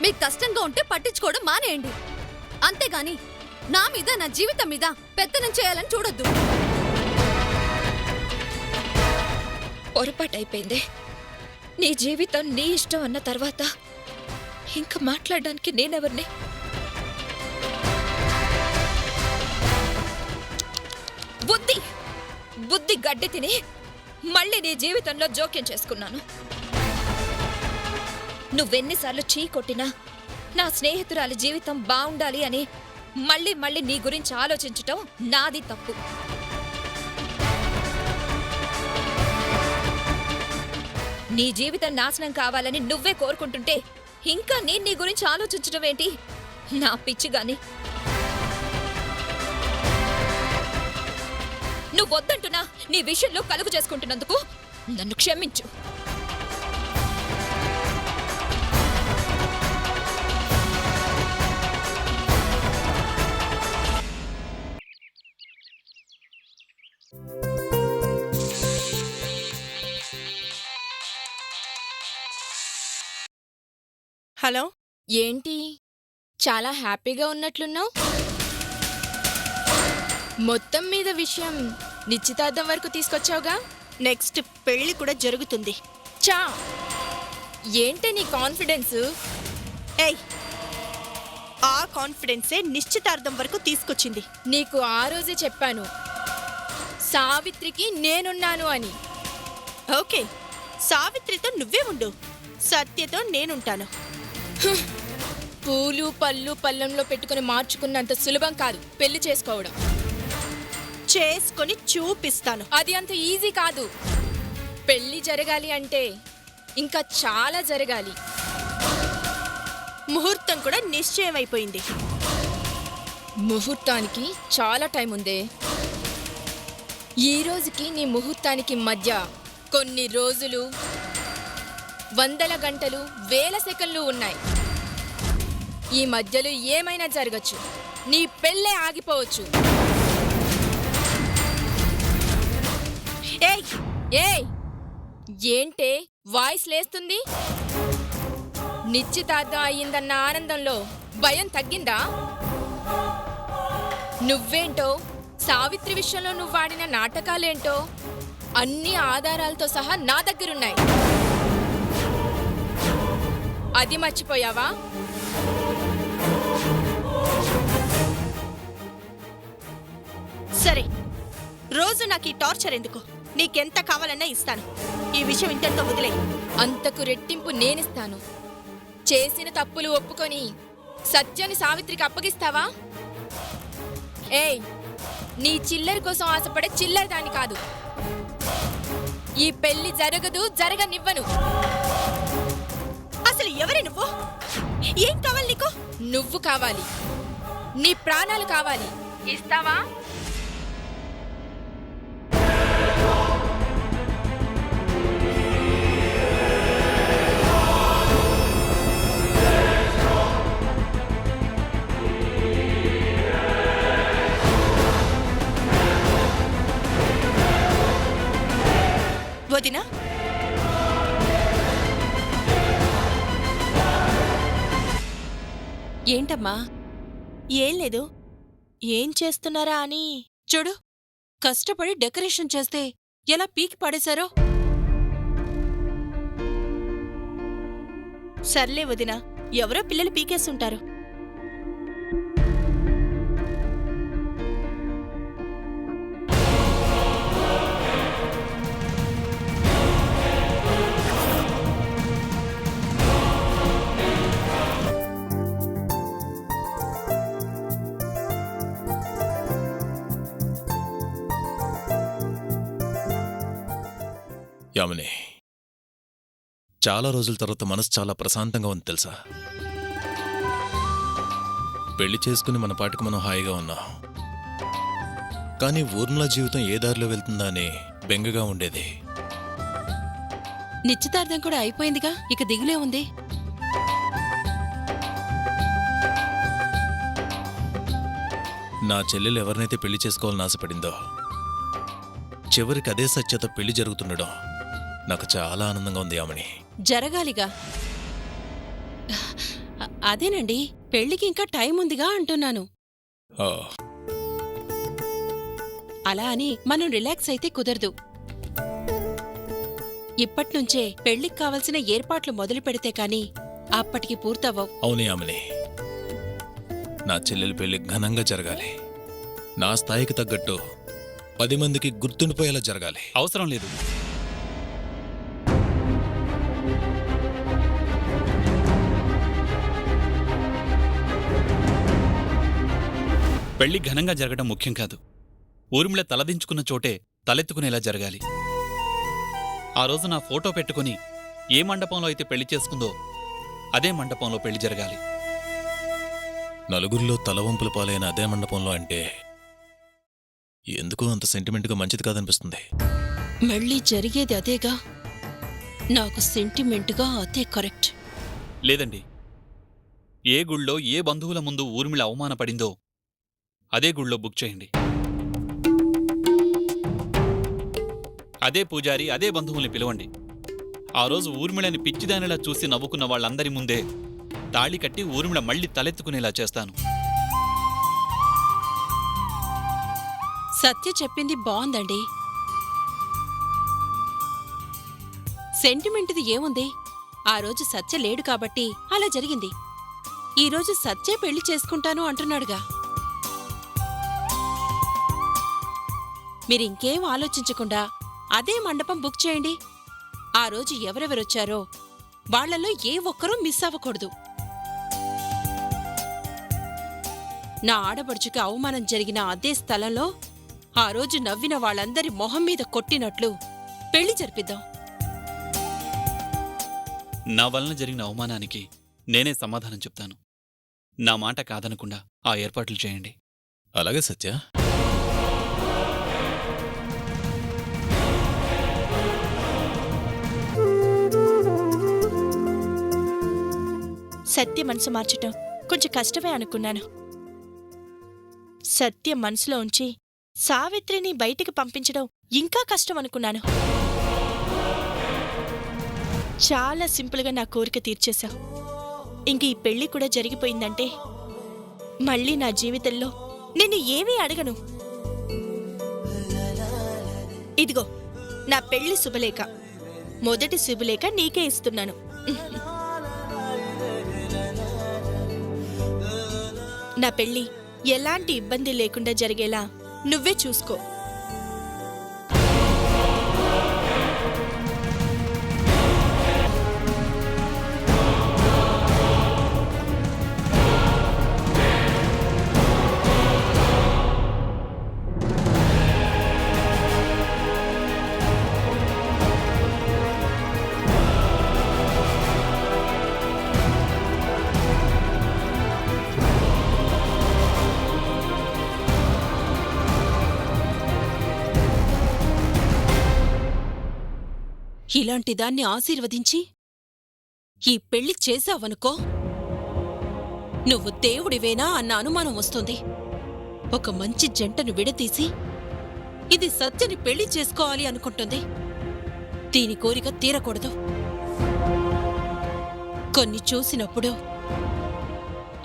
మీకు కష్టంగా ఉంటే పట్టించుకోవడం మానేయండి. అంతేగాని నా మీద, నా జీవితం మీద పెత్తనం చేయాలని చూడొద్దు. పొరపాటైపోయింది. నీ జీవితం నీ ఇష్టం అన్న తర్వాత ఇంకా మాట్లాడడానికి నేనెవరిని? బుద్ధి గడ్డి తిని మళ్ళీ నీ జీవితంలో జోక్యం చేసుకున్నాను. నువ్వెన్నిసార్లు చీ కొట్టినా నా స్నేహితురాలి జీవితం బావుండాలి అని మళ్ళీ మళ్ళీ నీ గురించి ఆలోచించటం నాది తప్పు. నీ జీవితం నాశనం కావాలని నువ్వే కోరుకుంటుంటే ఇంకా నేను నీ గురించి ఆలోచించడం ఏంటి? నా పిచ్చిగాని. నువ్వొద్దంటున్నా నీ విషయంలో కలుగు చేసుకుంటున్నందుకు నన్ను క్షమించు. హలో, ఏంటి చాలా హ్యాపీగా ఉన్నట్లున్నావు? మొత్తం మీద విషయం నిశ్చితార్థం వరకు తీసుకొచ్చావుగా. నెక్స్ట్ పెళ్లి కూడా జరుగుతుంది. చా, ఏంటి నీ కాన్ఫిడెన్స్? ఏయ్, ఆ కాన్ఫిడెన్సే నిశ్చితార్థం వరకు తీసుకొచ్చింది. నీకు ఆ రోజే చెప్పాను సావిత్రికి నేనున్నాను అని. ఓకే, సావిత్రితో నువ్వే ఉండు, సత్యతో నేనుంటాను. పూలు పళ్ళు పళ్ళంలో పెట్టుకుని మార్చుకున్నంత సులభం కాదు పెళ్లి చేసుకోవడం. చేసుకొని చూపిస్తాను. అది అంత ఈజీ కాదు. పెళ్లి జరగాలి అంటే ఇంకా చాలా జరగాలి. ముహూర్తం కూడా నిశ్చయమైపోయింది. ముహూర్తానికి చాలా టైం ఉందే. ఈ రోజుకి నీ ముహూర్తానికి మధ్య కొన్ని రోజులు, 100 గంటలు, 1000 సెకన్లు ఉన్నాయి. ఈ మధ్యలో ఏమైనా జరగచ్చు. నీ పెళ్ళే ఆగిపోవచ్చు. ఏయ్ ఏయ్ ఏంటే వాయిస్ లేస్తుంది? నిశ్చితార్థం అయ్యిందన్న ఆనందంలో భయం తగ్గిందా? నువ్వేంటో సావిత్రి విషయంలో నువ్వు వాడిన నాటకాలేంటో అన్ని ఆధారాలతో సహా నా దగ్గరున్నాయి. అది మర్చిపోయావా? సరే, రోజు నాకు ఈ టార్చర్ ఎందుకు? నీకెంత కావాలన్నా ఇస్తాను. ఈ విషయం ఇంతటితో వదిలే. అంతకు రెట్టింపు నేనిస్తాను. చేసిన తప్పులు ఒప్పుకొని సత్యాన్ని సావిత్రికి అప్పగిస్తావా? ఏయ్, నీ చిల్లర కోసం ఆశపడే చిల్లర దాని కాదు. ఈ పెళ్లి జరగదు, జరగనివ్వను. అసలు ఎవరే నువ్వు? ఏం కావాలి నీకు? నువ్వు కావాలి, నీ ప్రాణాలు కావాలి. ఇస్తావా? వదినా, ఏంటమ్మా? ఏం లేదు. ఏం చేస్తున్నారా అని. చూడు, కష్టపడి డెకరేషన్ చేస్తే ఎలా పీకి పడేశారో. సర్లే వదినా, ఎవరో పిల్లలు పీకేస్తుంటారు. యామిని, చాలా రోజుల తర్వాత మనసు చాలా ప్రశాంతంగా ఉంది తెలుసా. పెళ్లి చేసుకుని మన పాటికి మనం హాయిగా ఉన్నాం. కానీ ఊర్మిళ జీవితం ఏ దారిలో వెళ్తుందా అని బెంగగా ఉండేది. నిశ్చితార్థం కూడా అయిపోయిందిగా, ఇక దిగులే ఉంది. నా చెల్లెలు ఎవరినైతే పెళ్లి చేసుకోవాలని ఆశపడిందో చివరికి అదే సత్యత పెళ్లి జరుగుతుండడం నాకు చాలా ఆనందంగా ఉంది యామిని. జరగాలిగా. అదేనండి, పెళ్లికి ఇంకా టైం ఉందిగా అంటున్నాను. ఓ, అలా అని మనం రిలాక్స్ అయితే కుదరదు. ఇప్పట్నుంచే పెళ్లికి కావలసిన ఏర్పాట్లు మొదలు పెడితే కాని అప్పటికి పూర్తవ్వవు. అవును యామిని, నా చెల్లెలి పెళ్లి ఘనంగా జరగాలి. నా స్థాయికి తగ్గట్టు 10 మందికి గుర్తుండిపోయేలా జరగాలి. అవసరం లేదు. పెళ్లి ఘనంగా జరగడం ముఖ్యం కాదు. ఊర్మిళ తలదించుకున్న చోటే తలెత్తుకునేలా జరగాలి. ఆ రోజు నా ఫోటో పెట్టుకుని ఏ మండపంలో అయితే పెళ్లి చేసుకుందో అదే మండపంలో పెళ్లి జరగాలి. నలుగురిలో తలవంపుల పాలైన అదే మండపంలో అంటే ఎందుకో అంత సెంటిమెంట్గా మంచిది కాదనిపిస్తుంది. మళ్ళీ జరిగేది అదేగా. నాకు సెంటిమెంట్గా అదే కరెక్ట్. లేదండి, ఏ గుళ్ళో ఏ బంధువుల ముందు ఊర్మిళ అవమానపడిందో అదే గుళ్ళో బుక్ చేయండి. అదే పూజారి, అదే బంధువుల్ని పిలవండి. ఆ రోజు ఊర్మిళని పిచ్చిదానిలా చూసి నవ్వుకున్న వాళ్ళందరి ముందే తాళి కట్టి ఊర్మిళ మళ్లీ తలెత్తుకునేలా చేస్తాను. సత్య చెప్పింది బావుందండి. సెంటిమెంట్ది ఏముంది? ఆ రోజు సత్య లేడు కాబట్టి అలా జరిగింది. ఈరోజు సత్యే పెళ్లి చేసుకుంటాను అంటున్నాడుగా. మీరింకేం ఆలోచించకుండా అదే మండపం బుక్ చేయండి. ఆ రోజు ఎవరెవరొచ్చారో వాళ్లలో ఏ ఒక్కరూ మిస్ అవ్వకూడదు. నా ఆడబడుచుకి అవమానం జరిగిన అదే స్థలంలో ఆ రోజు నవ్విన వాళ్ళందరి మొహం మీద కొట్టినట్లు పెళ్లి జరిపిద్దాం. నా వలన జరిగిన అవమానానికి నేనే సమాధానం చెప్తాను. నా మాట కాదనకుండా ఆ ఏర్పాట్లు చేయండి. అలాగే సత్య. సత్య మనసు మార్చటం కొంచెం కష్టమే అనుకున్నాను. సత్యం మనసులో ఉంచి సావిత్రిని బయటికి పంపించడం ఇంకా కష్టం అనుకున్నాను. చాలా సింపుల్గా నా కోరిక తీర్చేశావు. ఇంక ఈ పెళ్లి కూడా జరిగిపోయిందంటే మళ్ళీ నా జీవితంలో నిన్ను ఏమీ అడగను. ఇదిగో నా పెళ్లి శుభలేఖ. మొదటి శుభలేఖ నీకే ఇస్తున్నాను. నా పెళ్లి ఎలాంటి ఇబ్బంది లేకుండా జరిగేలా నువ్వే చూసుకో. ఇలాంటి దాన్ని ఆశీర్వదించి ఈ పెళ్లి చేశావనుకో, నువ్వు దేవుడివేనా అన్న అనుమానం వస్తుంది. ఒక మంచి జంటను విడదీసి ఇది సత్యని పెళ్లి చేసుకోవాలి అనుకుంటుంది. దీని కోరిక తీరకూడదు. కొన్ని చూసినప్పుడు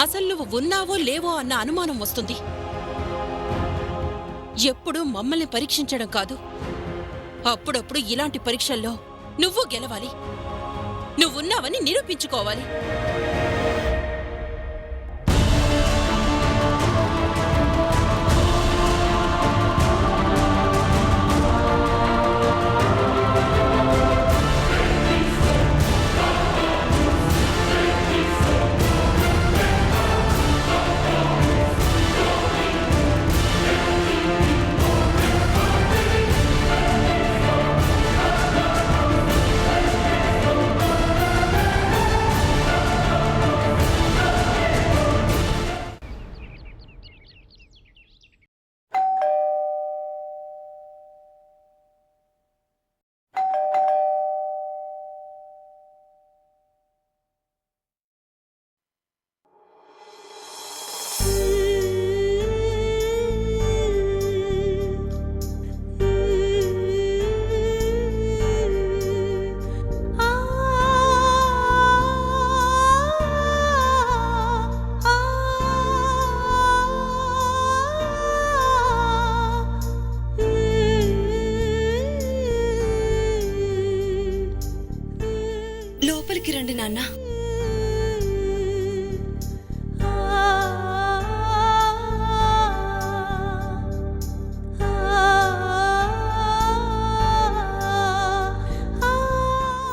అసలు నువ్వు ఉన్నావో లేవో అన్న అనుమానం వస్తుంది. ఎప్పుడూ మమ్మల్ని పరీక్షించడం కాదు, అప్పుడప్పుడు ఇలాంటి పరీక్షల్లో నువ్వు గెలవాలి. నువ్వున్నావని నిరూపించుకోవాలి. లోపలికి రండి నాన్న.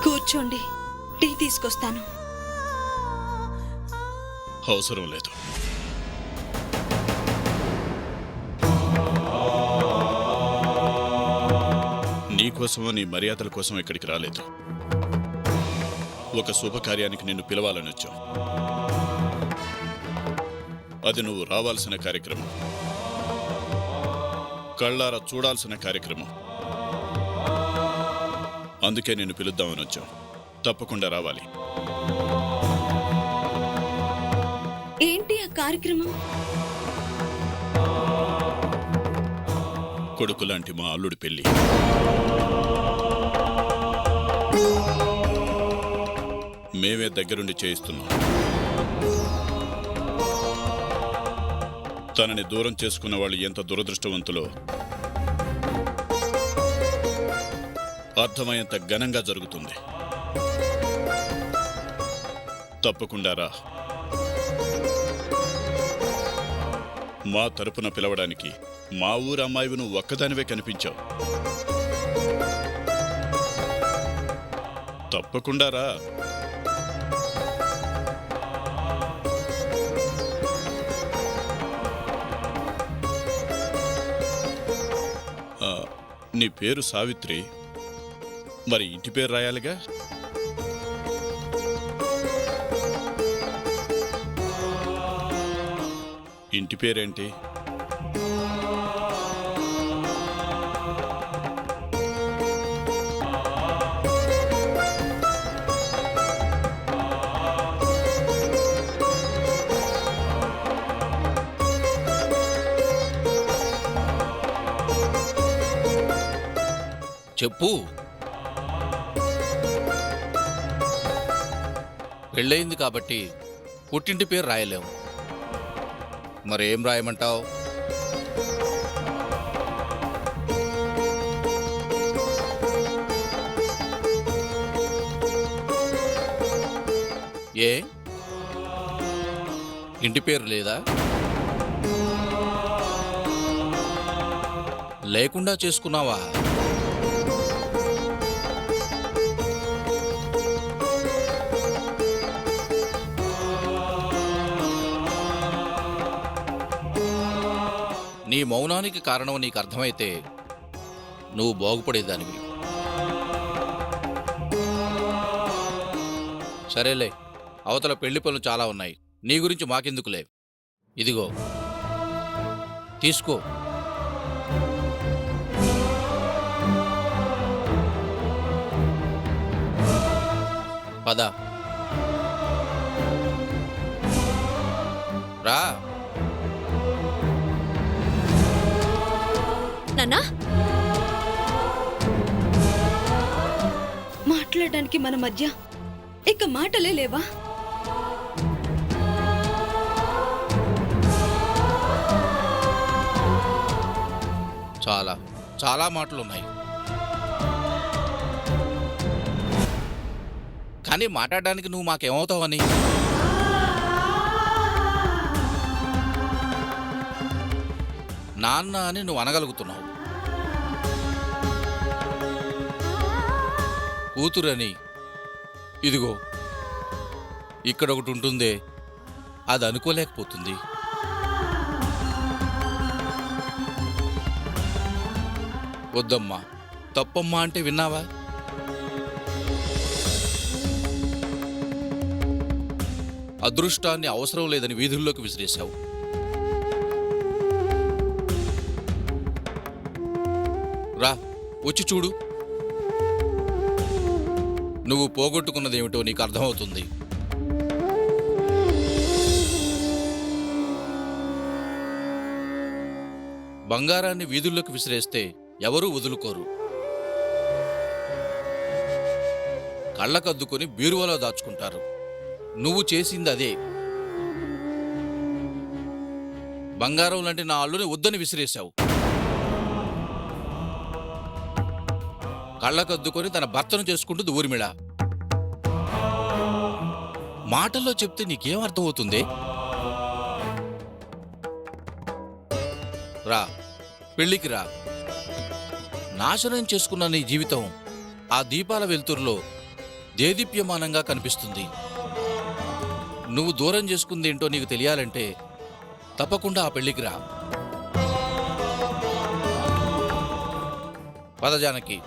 కూర్చోండి, టీ తీసుకొస్తాను. అవసరం లేదు. నీకోసమో నీ మర్యాదల కోసం ఇక్కడికి రాలేదు. ఒక శుభకార్యానికి నిన్ను పిలవాలని వచ్చావు. అది నువ్వు రావాల్సిన కార్యక్రమం, కళ్ళారా చూడాల్సిన కార్యక్రమం. అందుకే నిన్ను పిలుద్దామని వచ్చావు. తప్పకుండా రావాలి. ఏంటి ఆ కార్యక్రమం? కొడుకు లాంటి మా అల్లుడి పెళ్లి. మేమే దగ్గరుండి చేయిస్తున్నాం. తనని దూరం చేసుకున్న వాళ్ళు ఎంత దురదృష్టవంతులో అర్థమయ్యేంత ఘనంగా జరుగుతుంది. తప్పకుండా రా. మా తరపున పిలవడానికి మా ఊరు అమ్మాయివి నువ్వు ఒక్కదానివే కనిపించావు. తప్పకుండా రా. నీ పేరు సావిత్రి, మరి ఇంటి పేరు రాయాలిగా. ఇంటి పేరేంటి? చెప్పు. పెళ్ళయింది కాబట్టి పుట్టింటి పేరు రాయలేము. మరేం రాయమంటావు? ఏ ఇంటి పేరు లేదా? లేకుండా చేసుకున్నావా? నీ మౌనానికి కారణం నీకు అర్థమైతే నువ్వు బాగుపడేదానివి. సరేలే, అవతల పెళ్లి పనులు చాలా ఉన్నాయి, నీ గురించి మాకెందుకులే. ఇదిగో తీసుకో. పద రా. నాన్నా, మాట్లాడడానికి మన మధ్య ఇక మాటలే లేవా? చాలా చాలా మాటలున్నాయి, కానీ మాట్లాడడానికి నువ్వు మాకేమవుతావని. నాన్న అని నువ్వు అనగలుగుతున్నావు, కూతురని ఇదిగో ఇక్కడ ఒకటి ఉంటుందే, అది అనుకోలేకపోతుంది. వద్దమ్మా, తప్పమ్మా అంటే విన్నావా? అదృష్టాన్ని అవసరం లేదని వీధుల్లోకి విసిరేశావు. రా, వచ్చి చూడు. నువ్వు పోగొట్టుకున్నదేమిటో నీకు అర్థమవుతుంది. బంగారాన్ని వీధుల్లోకి విసిరేస్తే ఎవరూ వదులుకోరు. కళ్ళకద్దుకొని బీరువాలో దాచుకుంటారు. నువ్వు చేసింది అదే. బంగారం లాంటి నా అల్లుని వద్దని విసిరేశావు. కళ్ళకద్దుకొని తన భర్తను చేసుకుంటుంది ఊర్మిళ. మాటల్లో చెప్తే నీకేం అర్థమవుతుంది? రా, పెళ్ళికి రా. నాశనం చేసుకున్న నీ జీవితం ఆ దీపాల వెలుతురులో దేదీప్యమానంగా కనిపిస్తుంది. నువ్వు దూరం చేసుకుందేంటో నీకు తెలియాలంటే తప్పకుండా ఆ పెళ్ళికి రా. పద జానకి.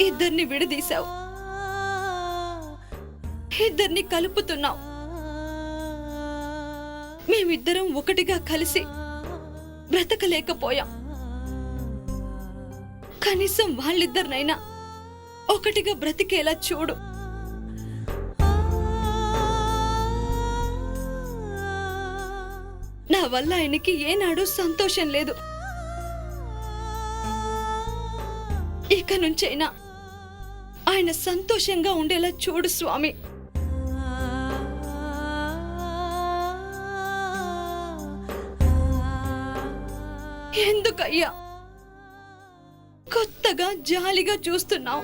ఇద్దరిని విడదీశావు, ఇద్దరిని కలుపుతున్నావు. మేమిద్దరం ఒకటిగా కలిసి బ్రతకలేకపోయాం. కనీసం వాళ్ళిద్దరినైనా ఒకటిగా బ్రతికేలా చూడు. నా వల్ల ఆయనకి ఏనాడు సంతోషం లేదు. ఇక నుంచైనా ఆయన సంతోషంగా ఉండేలా చూడు స్వామి. ఎందుకయ్యా కొత్తగా జాలిగా చూస్తున్నావు?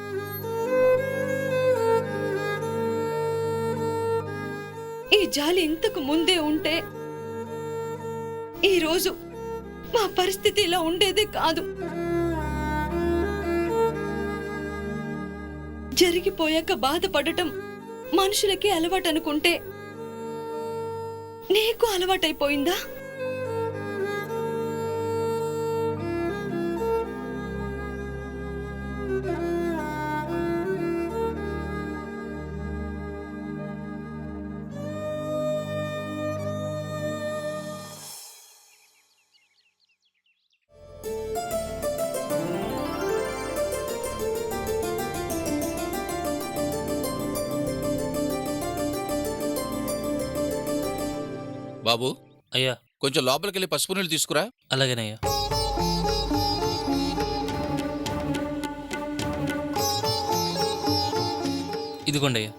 ఈ జాలి ఇంతకు ముందే ఉంటే ఈరోజు మా పరిస్థితి ఇలా ఉండేదే కాదు. జరిగిపోయాక బాధపడటం మనుషులకి అలవాటు అనుకుంటే నీకు అలవాటైపోయిందా? బాబు, అయ్యా. కొంచెం లోపలికెళ్ళి పసుపు నీళ్ళు తీసుకురా. అలాగేనయ్యా. ఇదిగోండి అయ్యా.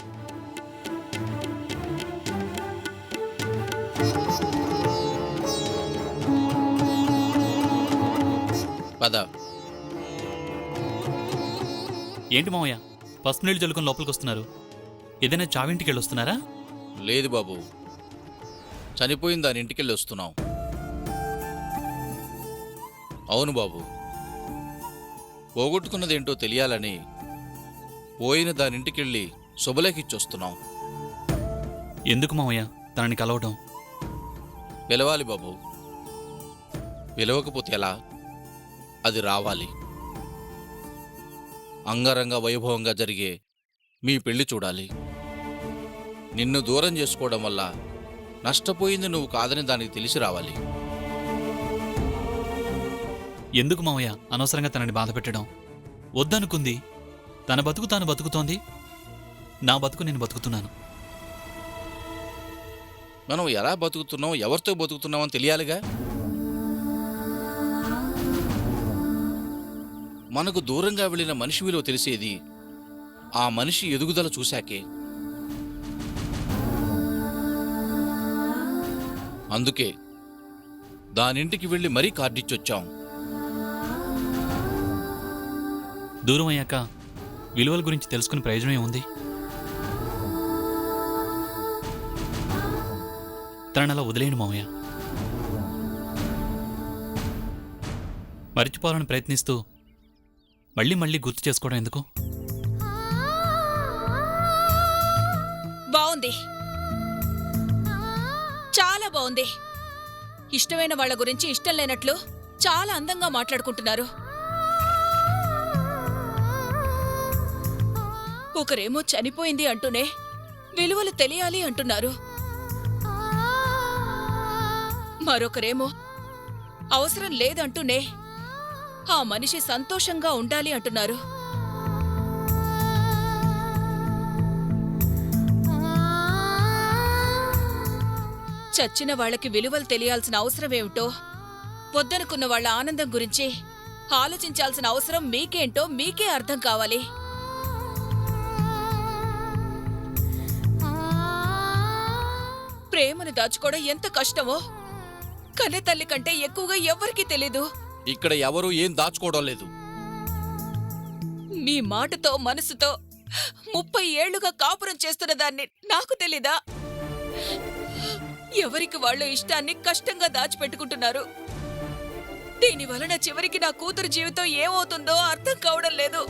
పద. ఏంటి మావయ్య పసుపు నీళ్ళు చల్లుకొని లోపలికి వస్తున్నారు? ఏదైనా చావింటికి వెళ్ళి వస్తున్నారా? లేదు బాబు, చనిపోయిన దాని ఇంటికెళ్ళి వస్తున్నాం. అవును బాబు, పోగొట్టుకున్నదేంటో తెలియాలని పోయిన దాని ఇంటికెళ్ళి శుభలేఖిచ్చొస్తున్నాం. ఎందుకు మావయ్య తనని కలవడం? పిలవాలి బాబు, పిలవకపోతే ఎలా? అది రావాలి. అంగరంగ వైభవంగా జరిగే మీ పెళ్లి చూడాలి. నిన్ను దూరం చేసుకోవడం వల్ల నష్టపోయింది నువ్వు కాదని దానికి తెలిసి రావాలి. ఎందుకు మావయ్య అనవసరంగా తనని బాధ పెట్టడం? వద్దనుకుంది, తన బతుకు తాను బతుకుతోంది, నా బతుకు నేను బతుకుతున్నాను. మనం ఎలా బతుకుతున్నాం, ఎవరితో బతుకుతున్నామని తెలియాలిగా. మనకు దూరంగా వెళ్ళిన మనిషి విలువ తెలిసేది ఆ మనిషి ఎదుగుదల చూశాకే. అందుకే దానింటికి వెళ్ళి మరీ కార్డిచ్చొచ్చాం. దూరం అయ్యాక విలువల గురించి తెలుసుకునే ప్రయోజనం ఉంది? తనని అలా వదిలేయండి మావయ్య. మరిచిపోవాలని ప్రయత్నిస్తూ మళ్ళీ మళ్ళీ గుర్తు చేసుకోవడం ఎందుకు? బావుంది, చాలా బావుంది. ఇష్టమైన వాళ్ళ గురించి ఇష్టం లేనట్లు చాలా అందంగా మాట్లాడుకుంటున్నారు. ఒకరేమో చనిపోయింది అంటూనే విలువలు తెలియాలి అంటున్నారు. మరొకరేమో అవసరం లేదంటూనే ఆ మనిషి సంతోషంగా ఉండాలి అంటున్నారు. చచ్చిన వాళ్ళకి విలువలు తెలియాల్సిన అవసరమేమిటో, వద్దనుకున్న వాళ్ళ ఆనందం గురించి ఆలోచించాల్సిన అవసరం మీకేంటో మీకే అర్థం కావాలి. ప్రేమను దాచుకోవడం ఎంత కష్టమో కన్నె తల్లి కంటే ఎక్కువగా ఎవ్వరికీ తెలీదు. ఇక్కడ ఎవరూ ఏం దాచుకోవడం లేదు. మీ మాటతో మనసుతో 30 ఏళ్లుగా కాపురం చేస్తున్న దాన్ని నాకు తెలీదా? ఎవరికి వాళ్ళ ఇష్టాన్ని కష్టంగా దాచిపెట్టుకుంటున్నారు. దీని వలన చివరికి నా కూతురు జీవితం ఏమవుతుందో అర్థం కావడం లేదు.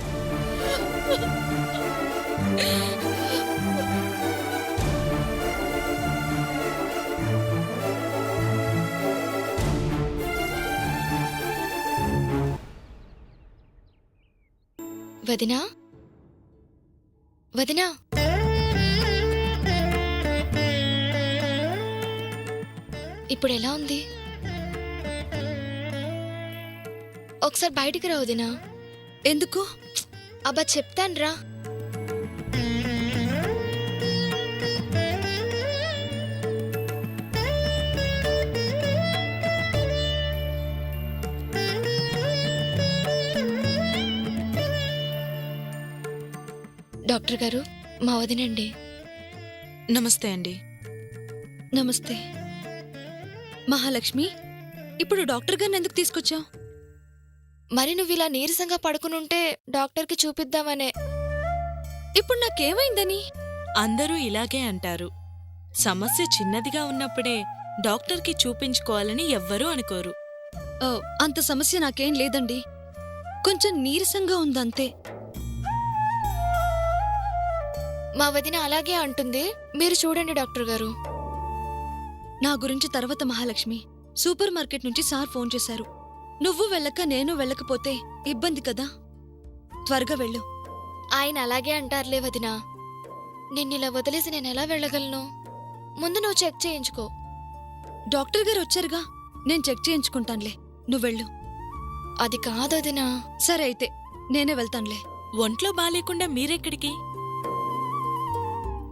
వదినా, వదినా, ఇప్పుడు ఎలా ఉంది? ఒకసారి బయటికి రా వదినా. ఎందుకు? అబ్బా చెప్తాను రా. డాక్టర్ గారు, మా వదినండి. నమస్తే అండి. నమస్తే. మహాలక్ష్మి, ఇప్పుడు డాక్టర్ గారిని ఎందుకు తీసుకొచ్చావు? మరి నువ్వు ఇలా నీరసంగా పడుకునుంటే డాక్టర్కి చూపిద్దామనే. ఇప్పుడు నాకేమైందని? అందరూ ఇలాగే అంటారు. సమస్య చిన్నదిగా ఉన్నప్పుడే డాక్టర్కి చూపించుకోవాలని ఎవ్వరూ అనుకోరు. అంత సమస్య నాకేం లేదండి, కొంచెం నీరసంగా ఉందంతే. మా వదిన అలాగే అంటుంది, మీరు చూడండి డాక్టర్ గారు. నా గురించి తర్వాత మహాలక్ష్మి, సూపర్ మార్కెట్ నుంచి సార్ ఫోన్ చేశారు. నువ్వు వెళ్ళక నేను వెళ్ళకపోతే ఇబ్బంది కదా, త్వరగా వెళ్ళు. ఆయన అలాగే అంటారులే వదినా. నిన్నిలా వదిలేసి నేను ఎలా వెళ్ళగలను? ముందు నువ్వు చెక్ చేయించుకో. డాక్టర్ గారు వచ్చారుగా, నేను చెక్ చేయించుకుంటానులే, నువ్వెళ్ళు. అది కాదొదినా. సరే అయితే నేనే వెళ్తానులే. ఒంట్లో బాలేకుండా మీరెక్కడికి?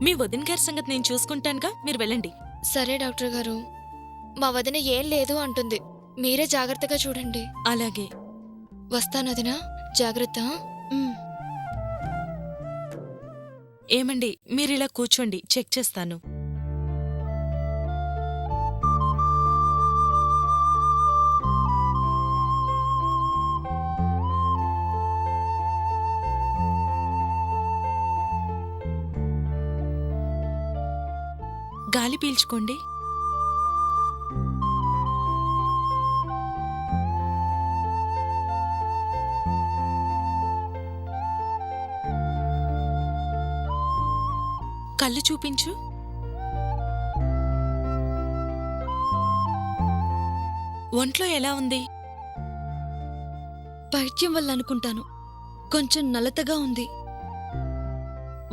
మీ వదిన గారి సంగతి నేను చూసుకుంటానుగా, మీరు వెళ్ళండి. సరే డాక్టర్ గారు, మా వదిన ఏం లేదు అంటుంది. మీరే జాగ్రత్తగా చూడండి. అలాగే. వస్తానదినా, జాగ్రత్త. ఏమండి, మీరిలా కూర్చోండి, చెక్ చేస్తాను. గాలి పీల్చుకోండి. కళ్ళు చూపించు. ఒంట్లో ఎలా ఉంది? పైత్యం వల్ల అనుకుంటాను, కొంచెం నలతగా ఉంది.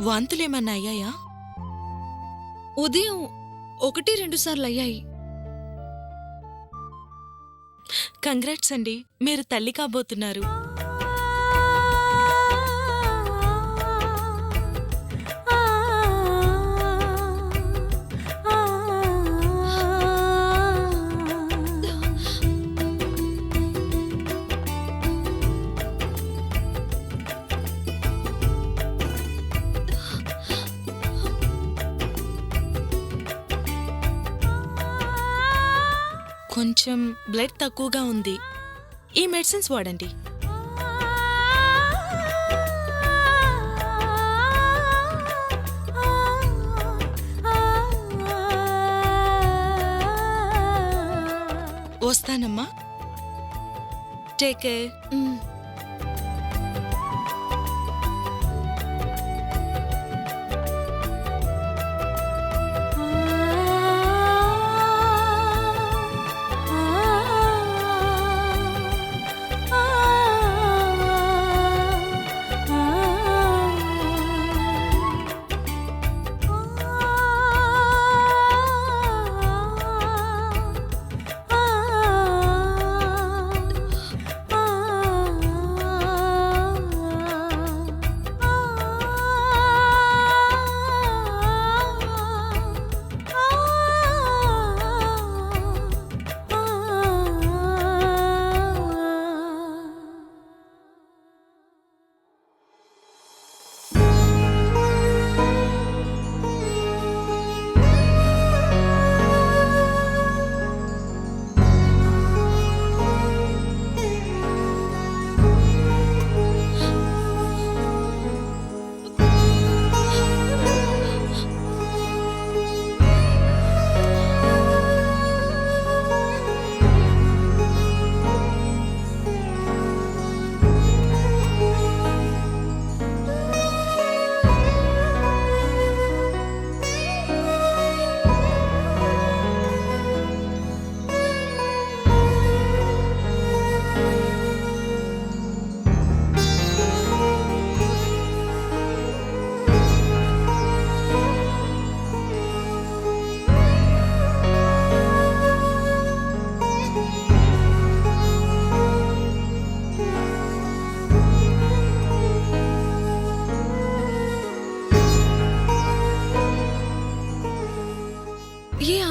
వాంతులేమన్నా అయ్యాయా? ఉదయం 1-2 సార్లు అయ్యాయి. కంగ్రాట్స్ అండి, మీరు తల్లి కాబోతున్నారు. కొంచెం బ్లడ్ తక్కువగా ఉంది, ఈ మెడిసిన్స్ వాడండి. వస్తానమ్మా, టేక్ కేర్.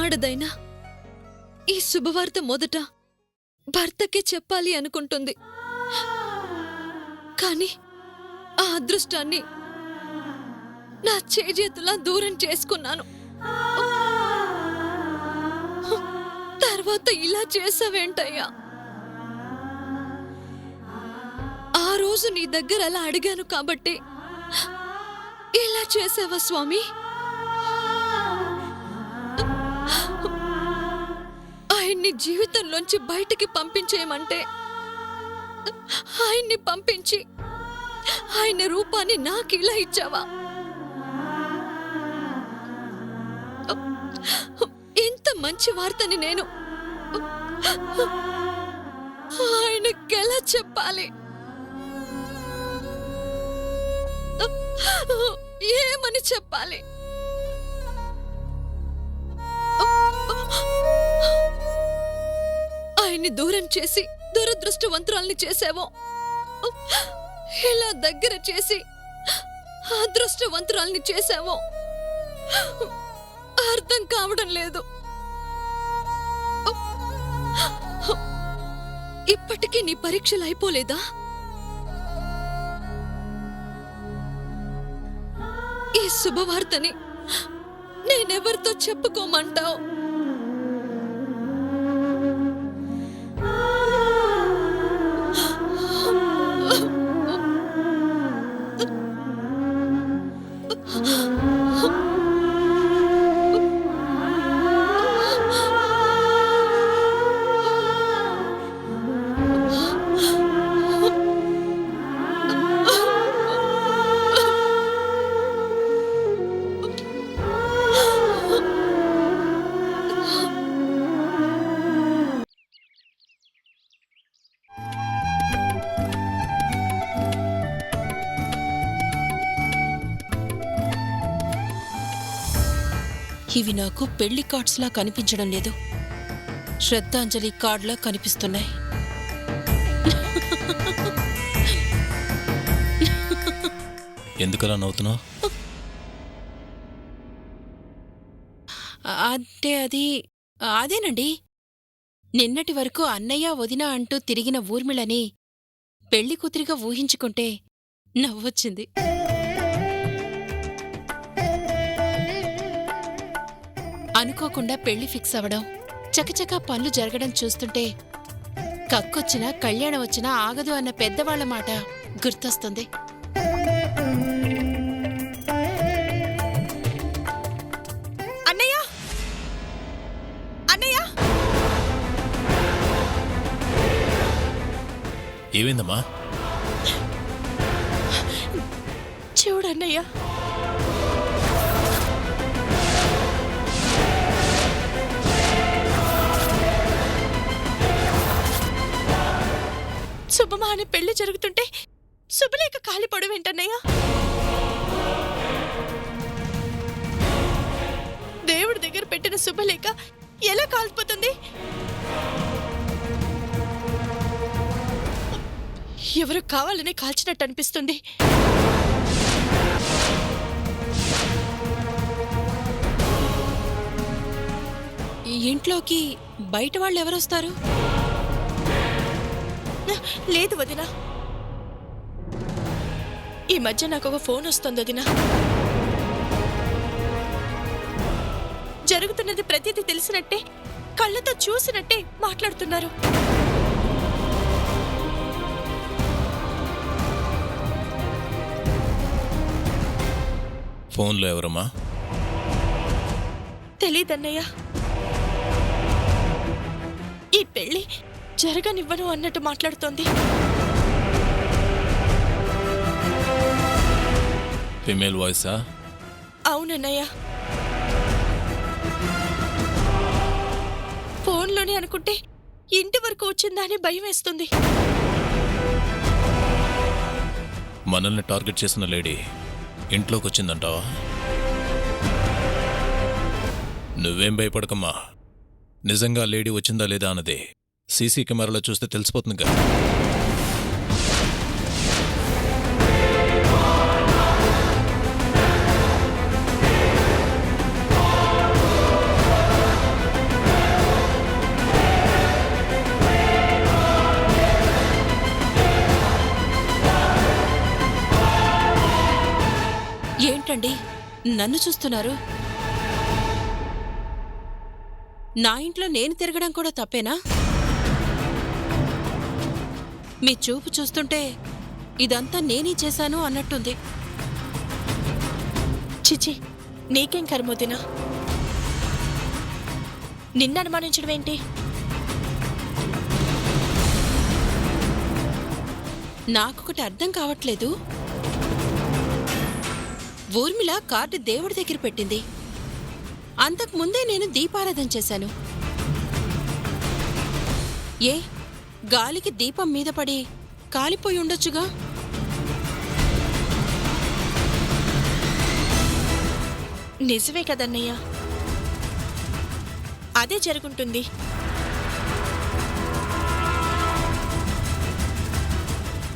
ఆడదైనా ఈ శుభవార్త మొదట భర్తకే చెప్పాలి అనుకుంటుంది. కాని ఆ అదృష్టాన్ని నా చేజేతులా దూరం చేసుకున్నాను. తర్వాత ఇలా చేసావేంటయ్యా? ఆ రోజు నీ దగ్గర అలా అడిగాను కాబట్టి ఇలా చేసావా స్వామి? ఆయన్ని జీవితంలోంచి బయటికి పంపించేయమంటే ఆయన్ని పంపించి ఆయన రూపాన్ని నాకు ఇలా ఇచ్చావా? ఎంత మంచి వార్తని నేను ఆయనకెలా చెప్పాలి? ఏమని చెప్పాలి? ఆయన్ని దూరం చేసి దురదృష్టవంతురాల్ని చేసావో, ఇలా దగ్గర చేసి అదృష్టవంతురాల్ని చేసావో అర్థం కావడం లేదు. ఇప్పటికీ నీ పరీక్షలు అయిపోలేదా? ఈ శుభవార్తని నేనెవరితో చెప్పుకోమంటావు? ఇవి నాకు పెళ్లి కార్డ్స్లా కనిపించడం లేదు, శ్రద్ధాంజలి కార్డులా కనిపిస్తున్నాయి. ఎందుకలా నవ్వుతున్నావు? అంటే అదేనండి, నిన్నటి వరకు అన్నయ్య వదిన అంటూ తిరిగిన ఊర్మిళని పెళ్లి కూతురిగా ఊహించుకుంటే నవ్వొచ్చింది. అనుకోకుండా పెళ్లి ఫిక్స్ అవడం, చకచకా పనులు జరగడం చూస్తుంటే కక్కొచ్చినా కళ్యాణం వచ్చినా ఆగదు అన్న పెద్దవాళ్ల మాట గుర్తొస్తుంది. అన్నయ్య, అన్నయ్య, ఏమైందమ్మా? చూడన్నయ్య, శుభమా అని పెళ్లి జరుగుతుంటే శుభలేఖ కాలిపడవేంటన్నయ్య? దేవుడి దగ్గర పెట్టిన శుభలేఖ ఎలా కాలిపోతుంది? ఎవరు కావాలనే కాల్చినట్టు అనిపిస్తుంది. ఈ ఇంట్లోకి బయట వాళ్ళు ఎవరొస్తారు? లేదు వదినా, ఈ మధ్య నాకు ఒక ఫోన్ వస్తుంది వదినా. జరుగుతున్నది ప్రతిదీ తెలిసినట్టే, కళ్ళతో చూసినట్టే మాట్లాడుతున్నారు. ఫోన్లో ఎవరమ్మా? తెలీదన్నయ్య. ఈ పెళ్లి జరగనివ్వను అన్నట్టు మాట్లాడుతోంది. ఫిమేల్ వాయిసా? అవునన్నయ్య. ఫోన్లోనే అనుకుంటే ఇంటి వరకు వచ్చిందా అని భయం వేస్తుంది. మనల్ని టార్గెట్ చేసిన లేడీ ఇంట్లోకి వచ్చిందంటావా? నువ్వేం భయపడకమ్మా. నిజంగా లేడీ వచ్చిందా లేదా అన్నది సీసీ కెమెరాలో చూస్తే తెలిసిపోతుంది కదా. ఏంటండి నన్ను చూస్తున్నారు? నా ఇంట్లో నేను తిరగడం కూడా తప్పేనా? మీ చూపు చూస్తుంటే ఇదంతా నేనే చేశాను అన్నట్టుంది. చిచి, నీకేం కర్మోదినా? నిన్ను అనుమానించడం ఏంటి? నాకొకటి అర్థం కావట్లేదు. ఊర్మిళ కార్డు దేవుడి దగ్గర పెట్టింది, అంతకుముందే నేను దీపారాధన చేశాను. ఏ గాలికి దీపం మీద పడి కాలిపోయి ఉండొచ్చుగా. నిజమే కదన్నయ్య, అదే జరుగుంటుంది.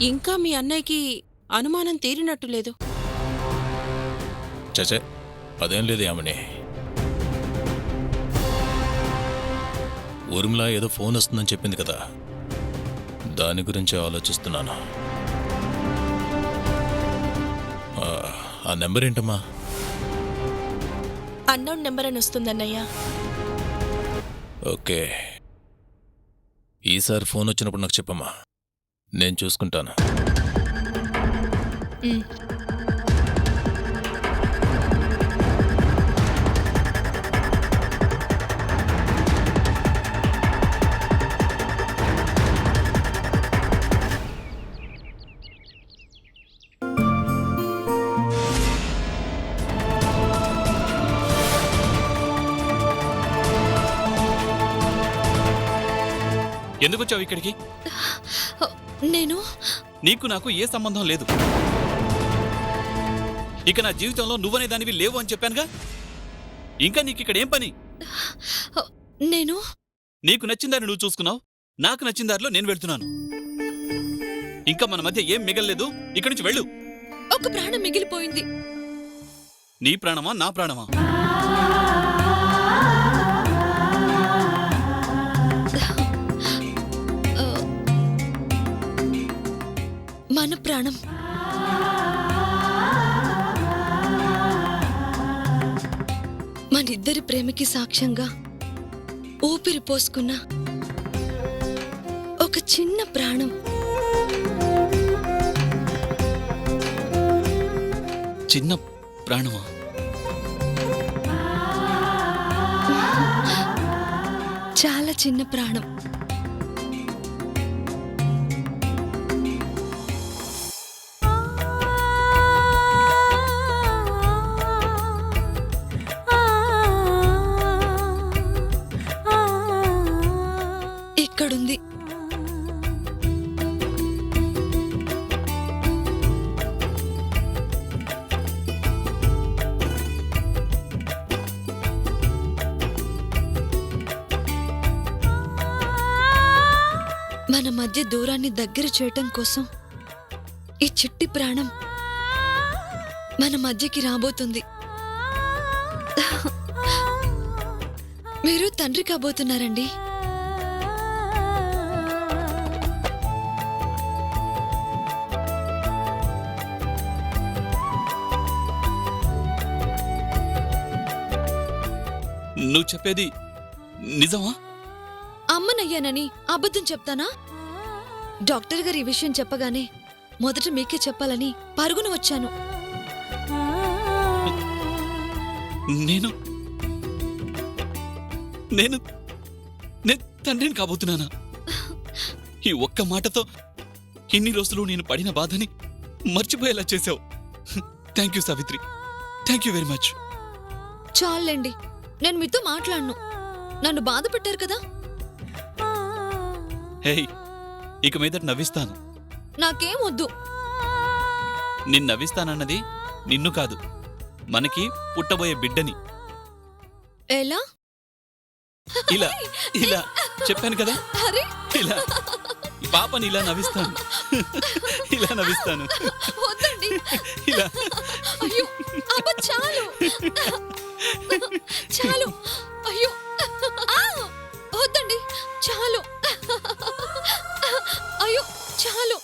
ఇంకా మీ అన్నయ్యకి అనుమానం తీరినట్టు లేదు. చచే అదేం లేదు యామిని. ఊర్మిళ ఏదో ఫోన్ వస్తుందని చెప్పింది కదా, దాని గురించి ఆలోచిస్తున్నాను. ఆ నెంబర్ ఏంటమ్మా? అన్నోన్ నెంబర్ అని వస్తుందన్నయ్య. ఓకే, ఈసారి ఫోన్ వచ్చినప్పుడు నాకు చెప్పమ్మా, నేను చూసుకుంటాను. ఎందుకు వచ్చావు ఇక్కడికి? నేను నీకు నాకు ఏ సంబంధం లేదు. ఇక నా జీవితంలో నువ్వనే దానివి లేవు అని చెప్పానుగా. ఇంకా నీకు ఇక్కడ ఏం పని? నేను నీకు నచ్చిన దారి నువ్వు చూసుకున్నావు, నాకు నచ్చిన దారిలో నేను వెళ్తున్నాను. ఇంకా మన మధ్య ఏం మిగల్లేదు. ఇక్కడి నుంచి వెళ్ళు. ఒక ప్రాణం మిగిలిపోయింది. నీ ప్రాణమా నా ప్రాణమా? మన ప్రాణం. మనిద్దరి ప్రేమకి సాక్ష్యంగా ఊపిరి పోసుకున్న ఒక చిన్న ప్రాణం. చిన్న ప్రాణమా? చాలా చిన్న ప్రాణం. ఇక్కడుంది. మన మధ్య దూరాన్ని దగ్గర చేయటం కోసం ఈ చిట్టి ప్రాణం మన మధ్యకి రాబోతుంది. మీరు తండ్రి కాబోతున్నారండి. నువ్వు చెప్పేది నిజమా? అమ్మనయ్యానని అబద్ధం చెప్తానా? డాక్టర్ గారు ఈ విషయం చెప్పగానే మొదట మీకే చెప్పాలని పరుగున వచ్చాను. నేను నేను నేను తండ్రిని కాబోతున్నానా? ఈ ఒక్క మాటతో ఇన్ని రోజులు నేను పడిన బాధని మర్చిపోయేలా చేశావు. Thank you Savitri, thank you very much. చాలండి, నేను మీతో మాట్లాడను. నన్ను బాధ పెట్టారు కదా. హే, ఇక మీదట నవ్విస్తాను. నాకేం వద్దు. నిన్ను నవ్విస్తానన్నది నిన్ను కాదు, మనకి పుట్టబోయే బిడ్డని. ఎలా? ఇలా ఇలా చెప్పాను కదా. అరే, ఇలా ఈ పాపని ఇలా నవ్విస్తాను. ఇలా నవ్విస్తాను. వద్దండి. ఇలా. అయ్యో, అబ్బా, చాలు చాలు. అయ్యో, వద్దండి, చాలు. అయ్యో, చాలు.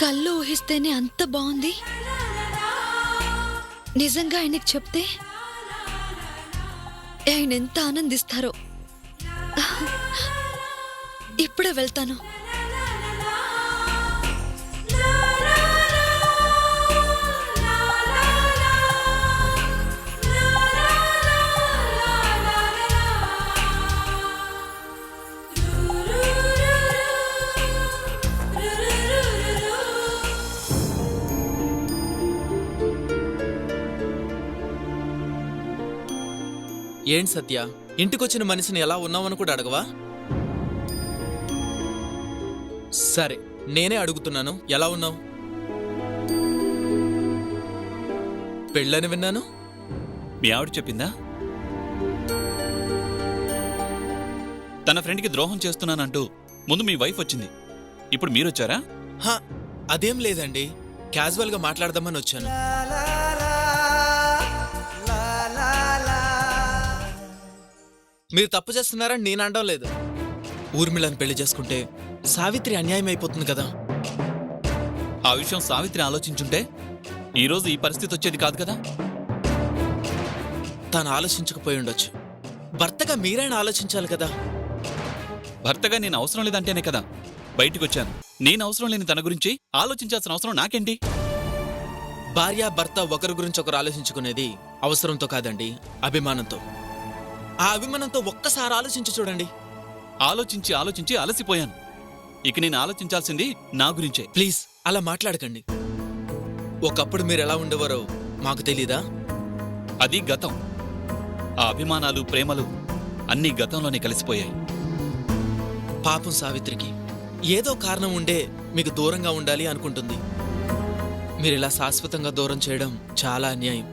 కళ్ళు ఊహిస్తేనే అంత బాగుంది. నిజంగా ఆయనకి చెప్తే ఆయన ఎంత ఆనందిస్తారో. ఇప్పుడే వెళ్తాను. ఏంటి సత్య, ఇంటికొచ్చిన మనిషిని ఎలా ఉన్నావని కూడా అడగవా? సరే, నేనే అడుగుతున్నాను, ఎలా ఉన్నావు? పెళ్ళని విన్నాను. మీ ఆవిడ చెప్పిందా? తన ఫ్రెండ్కి ద్రోహం చేస్తున్నానంటూ ముందు మీ వైఫ్ వచ్చింది, ఇప్పుడు మీరొచ్చారా? హా, అదేం లేదండి, క్యాజువల్గా మాట్లాడదామని వచ్చాను. మీరు తప్పు చేస్తున్నారని నేను అనడం లేదు. ఊర్మిళని పెళ్లి చేసుకుంటే సావిత్రి అన్యాయం అయిపోతుంది కదా. ఆ విషయం సావిత్రి ఆలోచించుంటే ఈరోజు ఈ పరిస్థితి వచ్చేది కాదు కదా. తాను ఆలోచించకపోయి ఉండొచ్చు. భర్తగా మీరైనా ఆలోచించాలి కదా. భర్తగా నేను అవసరం లేదంటేనే కదా బయటికి వచ్చాను. నేను అవసరం లేని తన గురించి ఆలోచించాల్సిన అవసరం నాకేంటి? భార్య భర్త ఒకరి గురించి ఒకరు ఆలోచించుకునేది అవసరంతో కాదండి, అభిమానంతో. ఆ అభిమానంతో ఒక్కసారి ఆలోచించి చూడండి. ఆలోచించి ఆలోచించి అలసిపోయాను. ఇక నేను ఆలోచించాల్సింది నా గురించే. ప్లీజ్ అలా మాట్లాడకండి. ఒకప్పుడు మీరు ఎలా ఉండేవారో మాకు తెలీదా? అది గతం. ఆ అభిమానాలు ప్రేమలు అన్నీ గతంలోనే కలిసిపోయాయి. పాపం సావిత్రికి ఏదో కారణం ఉండే మీకు దూరంగా ఉండాలి అనుకుంటుంది. మీరిలా శాశ్వతంగా దూరం చేయడం చాలా అన్యాయం.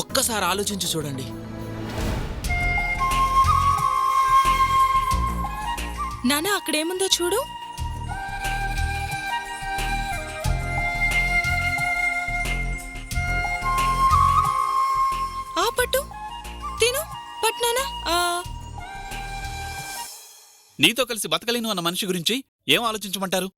ఒక్కసారి ఆలోచించి చూడండి. నానా, అక్కడేముందో చూడు. ఆ పట్టు తిను పట్నానా. నీతో కలిసి బతకలేను అన్న మనిషి గురించి ఏం ఆలోచించమంటారు?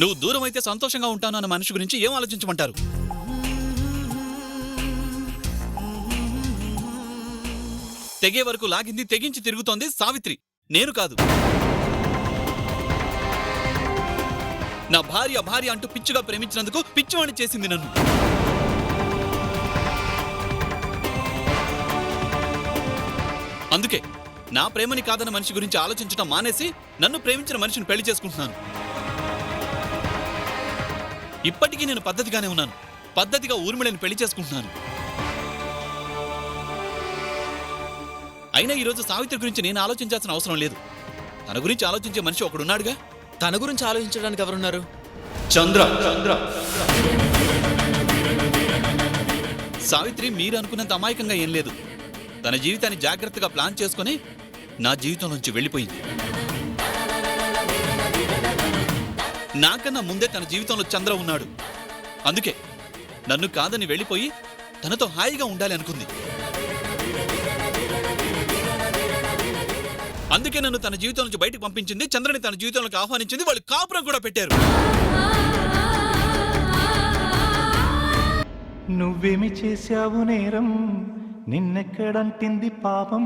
నువ్వు దూరం అయితే సంతోషంగా ఉంటాను అన్న మనిషి గురించి ఏం ఆలోచించమంటారు? తెగే వరకు లాగింది, తెగించి తిరుగుతోంది సావిత్రి, నేను కాదు. నా భార్య భార్య అంటూ పిచ్చిగా ప్రేమించినందుకు పిచ్చివాణ్ణి చేసింది నన్ను. అందుకే నా ప్రేమని కాదన్న మనిషి గురించి ఆలోచించడం మానేసి నన్ను ప్రేమించిన మనిషిని పెళ్లి చేసుకుంటున్నాను. ఇప్పటికీ నేను పద్ధతిగానే ఉన్నాను. పద్ధతిగా ఊర్మిళని పెళ్లి చేసుకుంటున్నాను. అయినా ఈరోజు సావిత్రి గురించి నేను ఆలోచించాల్సిన అవసరం లేదు. తన గురించి ఆలోచించే మనిషి ఒకడున్నాడుగా. తన గురించి ఆలోచించడానికి ఎవరున్నారు? చంద్ర. సావిత్రి మీరు అనుకున్నంత అమాయకంగా ఏం లేదు. తన జీవితాన్ని జాగ్రత్తగా ప్లాన్ చేసుకుని నా జీవితం నుంచి వెళ్ళిపోయింది. నాకన్నా ముందే తన జీవితంలో చంద్ర ఉన్నాడు. అందుకే నన్ను కాదని వెళ్ళిపోయి తనతో హాయిగా ఉండాలి అనుకుంది. అందుకే నన్ను తన జీవితం నుంచి బయటకు పంపించింది, చంద్రని తన జీవితంలోకి ఆహ్వానించింది. వాళ్ళు కాపురం కూడా పెట్టారు. నువ్వేమి చేశావు నేరం, నిన్నెక్కడంటింది పాపం,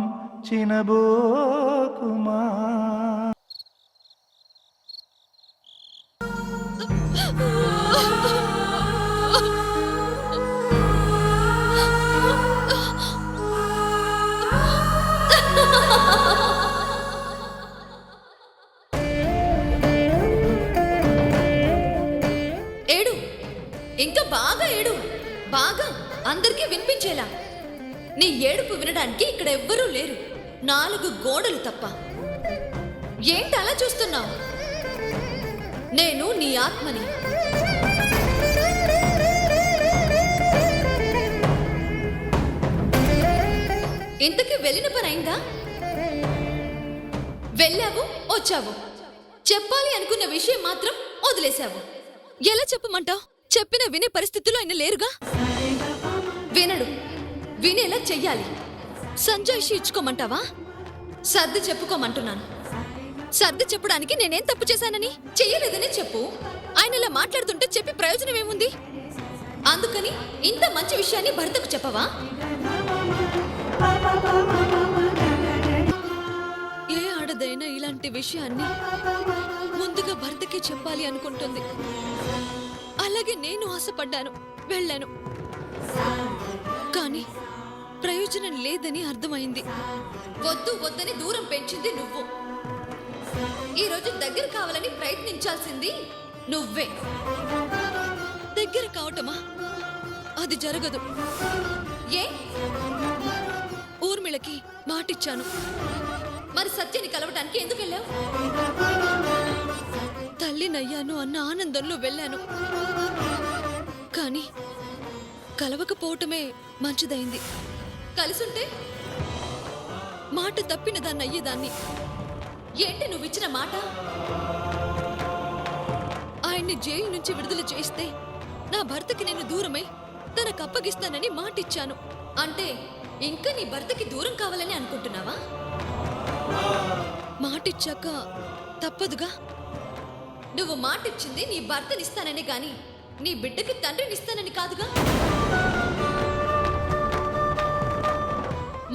చినబోకుమా. ఏడు, ఇంకా బాగా ఏడు, బాగా అందరికీ వినిపించేలా. నీ ఏడుపు వినడానికి ఇక్కడ ఎవ్వరూ లేరు, 4 గోడలు తప్ప. ఏంటి అలా చూస్తున్నావు? నేను నీ ఆత్మని. ఇంతకీ వెళ్ళిన పని అయిందా? వెళ్ళావు, వచ్చావు. చెప్పాలి అనుకున్న విషయం మాత్రం వదిలేశావు. ఎలా చెప్పమంటావు? చెప్పిన వినే పరిస్థితుల్లో ఆయన లేరుగా. వినడు, వినేలా చెయ్యాలి. సంజాయిషి ఇచ్చుకోమంటావా? సర్ది చెప్పుకోమంటున్నాను. సర్ది చెప్పడానికి నేనేం తప్పు చేశానని? చెయ్యలేదని చెప్పు. ఆయన ఇలా మాట్లాడుతుంటే చెప్పి ప్రయోజనం ఏముంది? అందుకని ఇంత మంచి విషయాన్ని భర్తకు చెప్పవా? ఏ ఆడదైనా ఇలాంటి విషయాన్ని ముందుగా భర్తకి చెప్పాలి అనుకుంటుంది. అలాగే నేను ఆశపడ్డాను, వెళ్ళాను. కానీ ప్రయోజనం లేదని అర్థమైంది. వద్దు వద్దని దూరం పెంచింది నువ్వు. ఈరోజు దగ్గర కావాలని ప్రయత్నించాల్సింది నువ్వే. దగ్గర కావటమా? అది జరగదు. ఏ? ఊర్మిళకి మాటిచ్చాను. మరి సత్యని కలవటానికి ఎందుకు వెళ్ళావు? తల్లినయ్యాను అన్న ఆనందంలో వెళ్ళాను. కానీ కలవకపోవటమే మంచిదైంది. కలిసుంటే మాట తప్పిన దాన్ని అయ్యేదాన్ని. ఏంటి నువ్విచ్చిన మాట? ఆయన్ని జైలు నుంచి విడుదల చేస్తే నా భర్తకి నేను దూరమై తనకు అప్పగిస్తానని మాటిచ్చాను. అంటే ఇంకా నీ భర్తకి దూరం కావాలని అనుకుంటున్నావా? మాటిచ్చాక తప్పదుగా. నువ్వు మాటిచ్చింది నీ భర్తనిస్తానని గాని నీ బిడ్డకి తండ్రినిస్తానని కాదుగా.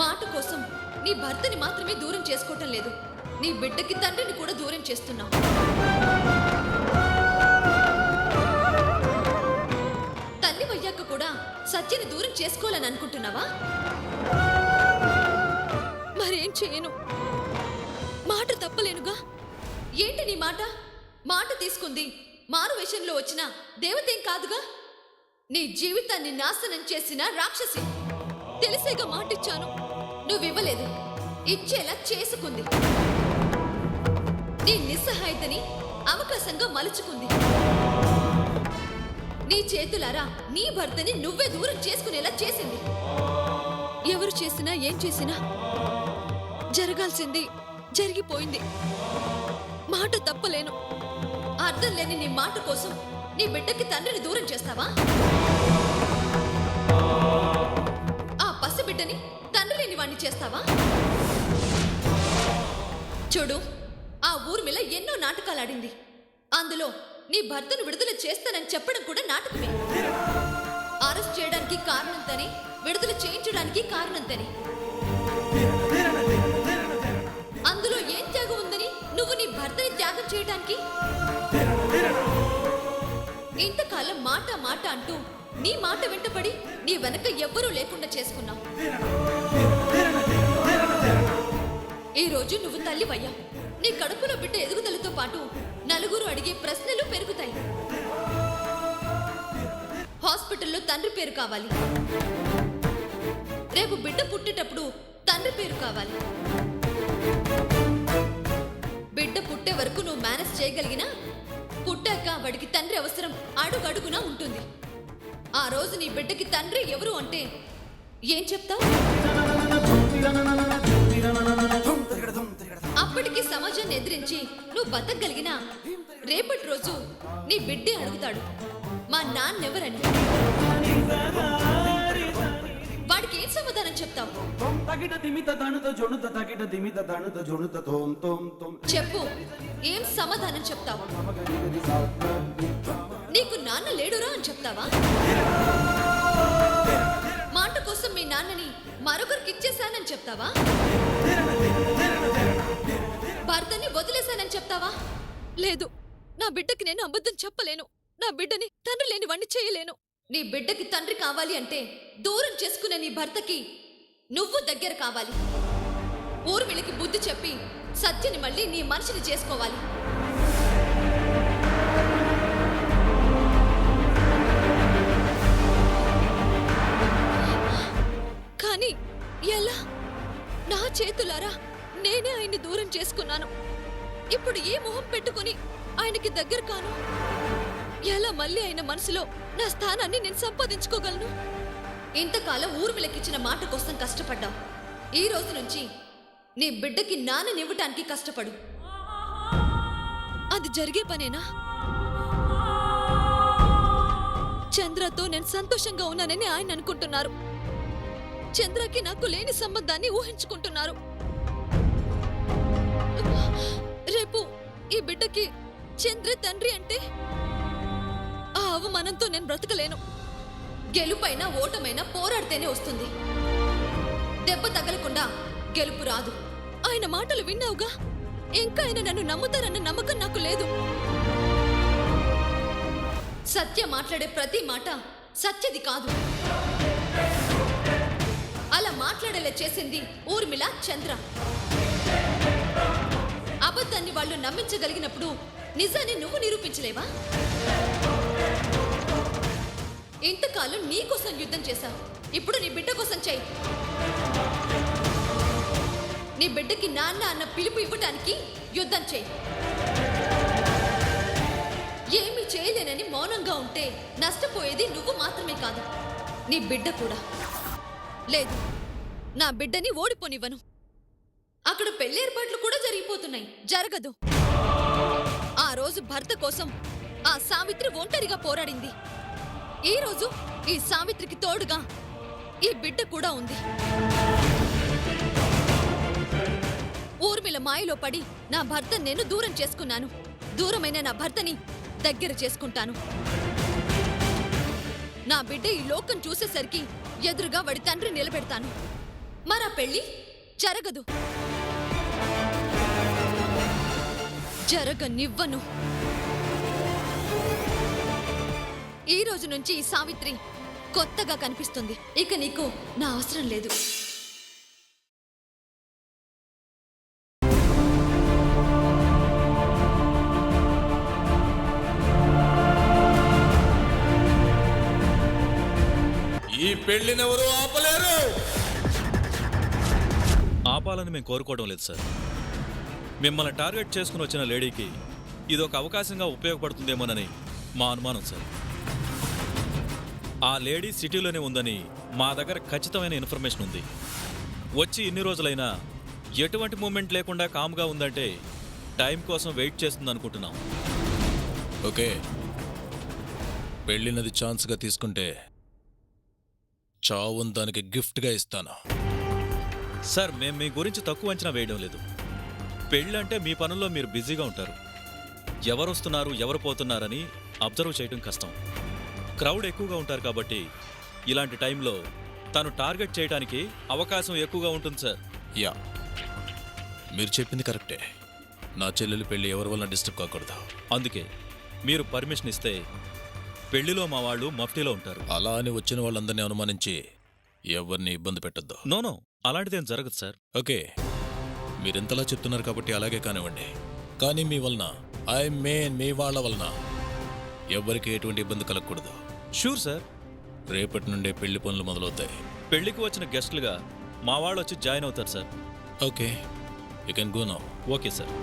మాట కోసం నీ భర్తని మాత్రమే దూరం చేసుకోవటం లేదు, నీ బిడ్డకి తండ్రిని కూడా దూరం చేస్తున్నావు. తల్లివయ్యాక కూడా సత్యని దూరం చేసుకోవాలని అనుకుంటున్నావా? మరేం చేయను? మాట తప్పలేనుగా. ఏంటి నీ మాట? మాట తీసుకుంది మారు వేషంలో వచ్చిన దేవతేం కాదుగా. నీ జీవితాన్ని నాశనం చేసిన రాక్షసి. తెలిసేగా మాటిచ్చాను. నువ్వివ్వలేదు, ఇచ్చేలా చేసుకుంది. నీ నిస్సహాయతని అవకాశంగా మలుచుకుంది. నీ చేతులారా నీ భర్తని నువ్వే దూరం చేసుకునేలా చేసింది. ఎవరు చేసినా ఏం చేసినా జరగాల్సింది జరిగిపోయింది. మాట తప్పలేను. అర్థం లేని నీ మాట కోసం నీ బిడ్డకి తండ్రిని దూరం చేస్తావా? ఆ పసిబిడ్డని తండ్రి లేని వాణ్ణి చేస్తావా? చూడు, ఆ ఊర్మిళ ఎన్నో నాటకాలు ఆడింది. అందులో నీ భర్తను విడుదల చేస్తానని చెప్పడం కూడా నాటకమే. అరెస్ట్ చేయడానికి కారణంతని, విడుదల చేయించడానికి కారణంతని. అందులో ఏం త్యాగం ఉందని నువ్వు నీ భర్తని త్యాగం చేయడానికి? ఇంతకాలం మాట మాట అంటూ నీ మాట వెంటపడి నీ వెనక ఎవ్వరూ లేకుండా చేసుకున్నావు. ఈ రోజు నువ్వు తల్లివయ్యా. నీ కడుపులో బిడ్డ ఎదుగుదలతో పాటు నలుగురు అడిగే ప్రశ్నలు పెరుగుతాయి. హాస్పిటల్లో తండ్రి పేరు కావాలి. రేపు బిడ్డ పుట్టేటప్పుడు తండ్రి పేరు కావాలి. బిడ్డ పుట్టే వరకు నువ్వు మేనేజ్ చేయగలిగినా పుట్టాక వాడికి తండ్రి అవసరం అడుగడుగునా ఉంటుంది. ఆ రోజు నీ బిడ్డకి తండ్రి ఎవరు అంటే ఏం చెప్తావు? అప్పటికి సమాజాన్ని ఎదిరించి నువ్వు బతకగలిగినా రేపటి రోజు నీ బిడ్డే అడుగుతాడు, మా నాన్నెవరని. వాడికి ఏం సమాధానం చెప్తావు? చెప్పు, ఏం సమాధానం చెప్తావు? నీకు నాన్న లేడురా అని చెప్తావా? మాట కోసం మీ నాన్నని మరొకరికి ఇచ్చేశానని చెప్తావా? భర్తని వదిలేశానని చెప్తావా? లేదు, నా బిడ్డకి నేను అబద్ధం చెప్పలేను. నా బిడ్డని తండ్రి లేని వాణ్ణి చేయలేను. నీ బిడ్డకి తండ్రి కావాలి అంటే దూరం చేసుకునే నీ భర్తకి నువ్వు దగ్గర కావాలి. ఊర్మిళకి బుద్ధి చెప్పి సత్యని మళ్ళీ నీ మనిషిని చేసుకోవాలి. కానీ ఎలా? నా చేతులారా నేనే ఆయన్ని దూరం చేసుకున్నాను. ఇప్పుడు ఏ మొహం పెట్టుకుని ఆయనకి దగ్గర కాను? ఎలా మళ్ళీ ఆయన మనసులో నా స్థానాన్ని నేను సంపాదించుకోగలను? ఇంతకాలం ఊర్మిళకిచ్చిన మాట కోసం కష్టపడ్డావు. ఈ రోజు నుంచి నీ బిడ్డకి నాన్ననివ్వటానికి కష్టపడు. అది జరిగే పనేనా? చంద్రతో నేను సంతోషంగా ఉన్నానని ఆయన అనుకుంటున్నారు. చంద్రకి నాకు లేని సంబంధాన్ని ఊహించుకుంటున్నారు. రేపు ఈ బిడ్డకి చంద్ర తండ్రి అంటే ఆ అవమానంతో నేను బ్రతకలేను. గెలుపైనా ఓటమైనా పోరాడితేనే వస్తుంది. దెబ్బ తగలకుండా గెలుపు రాదు. ఆయన మాటలు విన్నావుగా. ఇంకా ఆయన నన్ను నమ్ముతారన్న నమ్మకం నాకు లేదు. సత్య మాట్లాడే ప్రతి మాట సత్యది కాదు. అలా మాట్లాడేలా చేసింది ఊర్మిళ, చంద్ర. అబద్ధాన్ని వాళ్ళు నమ్మించగలిగినప్పుడు నిజాన్ని నువ్వు నిరూపించలేవా? ఇంతకాలం నీ కోసం యుద్ధం చేశావు. ఇప్పుడు నీ బిడ్డ కోసం చెయ్యి. నీ బిడ్డకి నాన్న అన్న పిలుపు ఇవ్వటానికి యుద్ధం చెయ్యి. ఏమీ చేయలేనని మౌనంగా ఉంటే నష్టపోయేది నువ్వు మాత్రమే కాదు, నీ బిడ్డ కూడా. లేదు, నా బిడ్డని ఓడిపోనివ్వను. అక్కడ పెళ్లి ఏర్పాట్లు కూడా జరిగిపోతున్నాయి. జరగదు. ఆ రోజు భర్త కోసం ఆ సావిత్రి ఒంటరిగా పోరాడింది. ఈ రోజు ఈ సావిత్రికి తోడుగా ఈ బిడ్డ కూడా ఉంది. ఊర్మిళ మాయలో పడి నా భర్త నేను దూరం చేసుకున్నాను. దూరమైన నా భర్తని దగ్గర చేసుకుంటాను. నా బిడ్డ ఈ లోకం చూసేసరికి ఎదురుగా వాడి తండ్రి నిలబెడతాను. మరా పెళ్లి జరగదు. జరగనివ్వను. ఈ రోజు నుంచి ఈ సావిత్రి కొత్తగా కనిపిస్తుంది. ఇక నీకు నా అవసరం లేదు. ఈ పెళ్లినెవరూ ఆపలేరు. ఆపాలని మేము కోరుకోవడం లేదు సార్. మిమ్మల్ని టార్గెట్ చేసుకుని వచ్చిన లేడీకి ఇదొక అవకాశంగా ఉపయోగపడుతుందేమోనని మా అనుమానం సార్. ఆ లేడీ సిటీలోనే ఉందని మా దగ్గర ఖచ్చితమైన ఇన్ఫర్మేషన్ ఉంది. వచ్చి ఇన్ని రోజులైనా ఎటువంటి మూమెంట్ లేకుండా కామ్గా ఉందంటే టైం కోసం వెయిట్ చేస్తుంది అనుకుంటున్నాం. ఓకే, పెళ్ళినది ఛాన్స్గా తీసుకుంటే చావుని దానికి గిఫ్ట్గా ఇస్తాను. సార్, మేము మీ గురించి తక్కువ అంచనా వేయడం లేదు. పెళ్ళంటే మీ పనుల్లో మీరు బిజీగా ఉంటారు. ఎవరు వస్తున్నారు ఎవరు పోతున్నారని అబ్జర్వ్ చేయడం కష్టం. క్రౌడ్ ఎక్కువగా ఉంటారు కాబట్టి ఇలాంటి టైంలో తను టార్గెట్ చేయడానికి అవకాశం ఎక్కువగా ఉంటుంది సార్. యా, మీరు చెప్పింది కరెక్టే. నా చెల్లెలు పెళ్ళి ఎవరి వల్ల డిస్టర్బ్ కాకూడదు. అందుకే మీరు పర్మిషన్ ఇస్తే పెళ్లిలో మా వాళ్ళు మఫ్టీలో ఉంటారు. అలా అని వచ్చిన వాళ్ళందరినీ అనుమానించి ఎవరిని ఇబ్బంది పెట్టద్దు. నోనో, అలాంటిదేం జరగదు సార్. ఓకే, మీరింతలా చెప్తున్నారు కాబట్టి అలాగే కానివ్వండి. కానీ మీ వలన మీ వాళ్ళ వలన ఎవరికి ఎటువంటి ఇబ్బంది కలగకూడదు. Sure sir. రేపటి నుండే పెళ్లి పనులు మొదలవుతాయి. పెళ్లికి వచ్చిన గెస్టులుగా మా వాళ్ళు వచ్చి జాయిన్ అవుతారు sir. Okay, you can go now. Okay sir.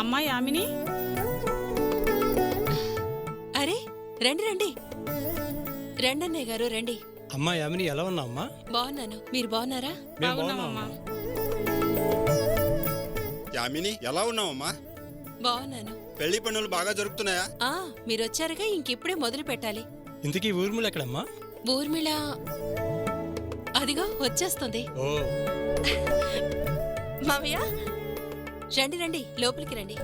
అమ్మా యామిని, అరే రండి రండి. రండన్నయ్య గారు రండి. అమ్మా యామిని, ఎలా ఉన్నావమ్మా? బాగున్నాను, మీరు బాగున్నారా? యామిని, ఎలా ఉన్నావమ్మా? బాగున్నాను. పెళ్లి పనులు బాగా జరుగుతున్నాయా? మీరొచ్చారుగా, ఇంకిప్పుడే మొదలు పెట్టాలి. ఇంతకీ ఊర్మిళ ఎక్కడమ్మా? ఊర్మిళ అదిగో వచ్చేస్తుంది. ఓ మావయ్య రండి రండి, లోపలికి రండి.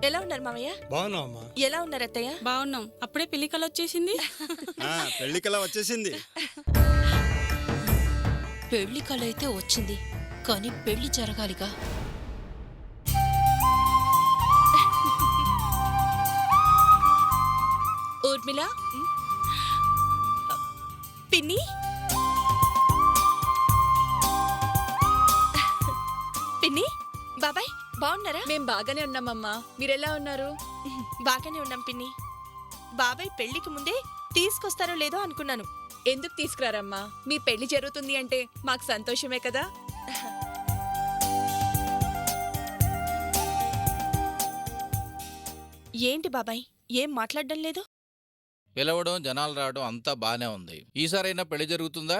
ఎలా ఉన్నారు మావయ్య? బాగున్నావమ్మా. ఎలా ఉన్నారు అత్తయ్య? బాగున్నాం. అప్పుడే పెళ్లి కల వచ్చేసింది. పెళ్లి కల వచ్చేసింది. పెళ్లి కల అయితే వచ్చింది, కానీ పెళ్లి జరగాలిగా. ఊర్మిళ, పిన్ని, పిన్ని, బాబాయ్ బాగున్నారా? మేం బాగానే ఉన్నామమ్మా, మీరెలా ఉన్నారు? బాగానే ఉన్నాం పిన్ని. బాబాయ్ పెళ్లికి ముందే తీసుకొస్తారో లేదో అనుకున్నాను. ఎందుకు తీసుకురారమ్మా? మీ పెళ్లి జరుగుతుంది అంటే మాకు సంతోషమే కదా. ఏంటి బాబాయ్, ఏం మాట్లాడడం లేదు? పిలవడం, జనాలు రావడం అంతా బానే ఉంది. ఈసారైనా పెళ్లి జరుగుతుందా?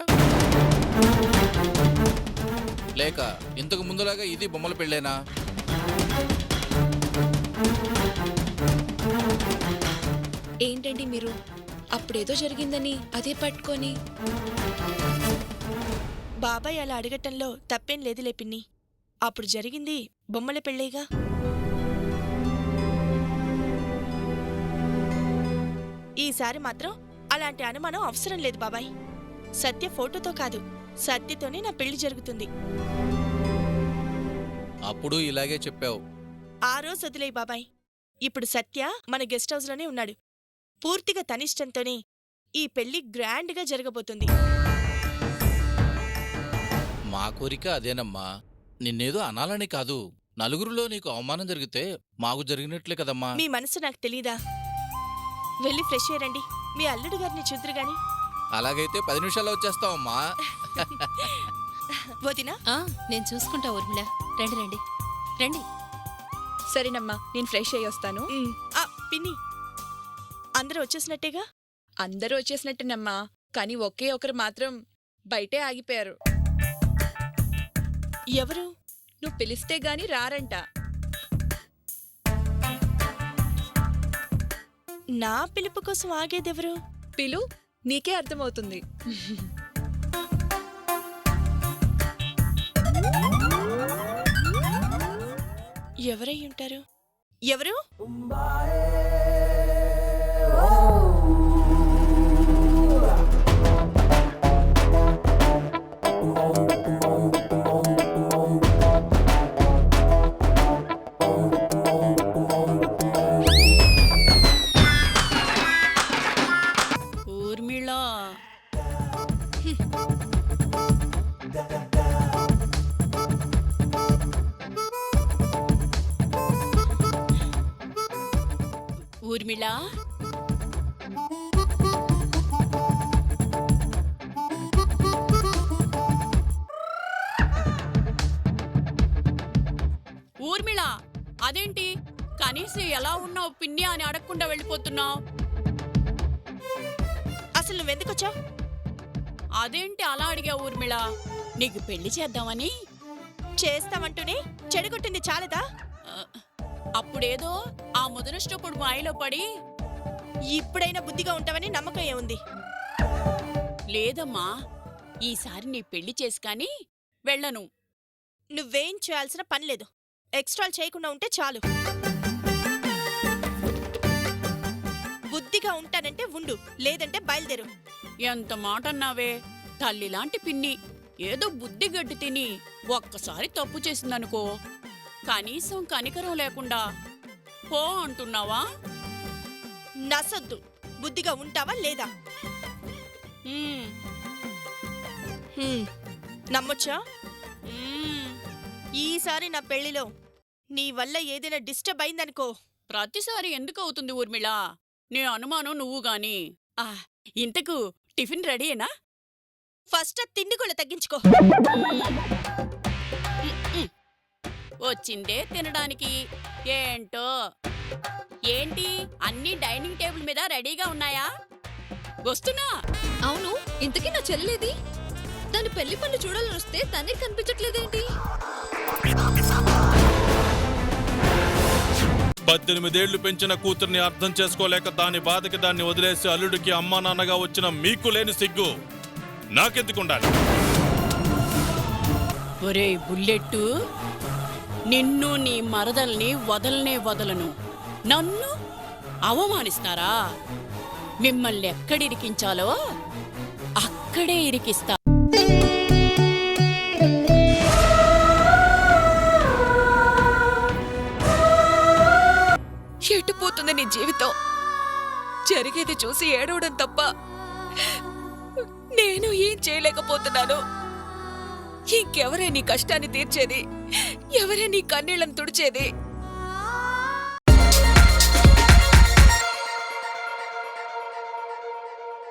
లేక ఇంతకు ముందులాగా ఇది బొమ్మల పెళ్ళేనా? ఏంటండి మీరు అప్పుడేదో జరిగిందని అదే పట్టుకొని. బాబాయ్ అలా అడగటంలో తప్పేం లేదులే పిన్ని. అప్పుడు జరిగింది బొమ్మల పెళ్ళేగా. ఈసారి మాత్రం అలాంటి అనుమానం అవసరం లేదు బాబాయ్. సత్య ఫోటోతో కాదు, సత్యతోనే నా పెళ్లి జరుగుతుంది. అప్పుడు ఇలాగే చెప్పావు. ఆ రోజు వదిలే బాబాయ్. ఇప్పుడు సత్య మన గెస్ట్ హౌస్లోనే ఉన్నాడు. పూర్తిగా తనిష్టంతోనే ఈ పెళ్లి గ్రాండ్గా జరగబోతుంది. మా కోరిక అదేనమ్మా. నిన్నేదో అనాలని కాదు. నలుగురిలో నీకు అవమానం జరిగితే మాకు జరిగినట్లే కదమ్మా. మీ మనసు నాకు తెలీదా? వెళ్ళి ఫ్రెష్ అయ్యారండి. మీ అల్లుడు గారిని చూద్దరు గాని. అలాగైతే 10 నిమిషాల్లో వచ్చేస్తావమ్మా. వదినా నేను చూసుకుంటా ఊర్మిళ. రండి రండి రండి. సరేనమ్మా, నేను ఫ్రెష్ అయ్యి వస్తాను. పిన్ని, అందరూ వచ్చేసినట్టేగా? అందరూ వచ్చేసినట్టేనమ్మా, కానీ ఒకే ఒకరు మాత్రం బయటే ఆగిపోయారు. ఎవరు? నువ్వు పిలిస్తే గాని రారంట. నా పిలుపు కోసం ఆగేదెవరు? పిలు, నీకే అర్థమవుతుంది. ఎవరై ఉంటారు? ఎవరు? ఊర్మిళ, ఊర్మిళ, ఊర్మిళ, అదేంటి కనీసం ఎలా ఉన్నావు పిన్ని అని అడగకుండా వెళ్ళిపోతున్నావు? అసలు నువ్వెందుకొచ్చావు? అదేంటి అలా అడిగా ఊర్మిళ? నీకు పెళ్లి చేద్దామని. చేస్తామంటూనే చెడగొట్టింది చాలదా? అప్పుడేదో ఆ ముదనష్టప్పుడు మాయలో పడి. ఇప్పుడైనా బుద్ధిగా ఉంటావని నమ్మకం ఏముంది? లేదమ్మా, ఈసారి నీ పెళ్లి చేసి కానీ వెళ్ళను. నువ్వేం చేయాల్సిన పనిలేదు. ఎక్స్ట్రాలు చేయకుండా ఉంటే చాలు. బుద్ధిగా ఉంటానంటే ఉండు, లేదంటే బయలుదేరు. ఎంత మాట అన్నావే? తల్లిలాంటి పిన్ని ఏదో బుద్ధి గడ్డి తిని ఒక్కసారి తప్పు చేసిందనుకో, కనీసం కనికరం లేకుండా పో అంటున్నావా? నసొద్దు. బుద్ధిగా ఉంటావా లేదా? నమ్మొచ్చా? ఈసారి నా పెళ్లిలో నీ వల్ల ఏదైనా డిస్టర్బ్ అయిందనుకో. ప్రతిసారి ఎందుకు అవుతుంది ఊర్మిళ? నీ అనుమానం నువ్వు గాని. ఇంతకు టిఫిన్ రెడీయేనా? ఫస్ట్ తిండి కూడా తగ్గించుకో. వచ్చిందే తినడానికి. ఏంటో ఏంటి అన్నీ డైనింగ్ టేబుల్ మీద రెడీగా ఉన్నాయా? వస్తున్నా. అవును, ఇంతకీ నా చెల్లేది? దాని పెళ్లి పనులు చూడాలని వస్తే తనే కనిపించట్లేదేంటి? 18 ఏళ్లు పెంచిన కూతుర్ని అర్థం చేసుకోలేక దాని బాధకి దాన్ని వదిలేసి అల్లుడికి అమ్మా నాన్నగా వచ్చిన మీకు లేని సిగ్గు నాకెందుకుండాలి? ఒరే బుల్లెట్టు, నిన్ను నీ మరదల్ని వదలనే వదలను. నన్ను అవమానిస్తారా? మిమ్మల్ని ఎక్కడిరికించాలో అక్కడే ఇరికిస్తా. ఎట్టుపోతుంది నీ జీవితం? జరిగేది చూసి ఏడవడం తప్ప నేను ఏం చేయలేకపోతున్నాను. ఇంకెవరే నీ కష్టాన్ని తీర్చేది? ఎవరే నీ కన్నీళ్లను తుడిచేది?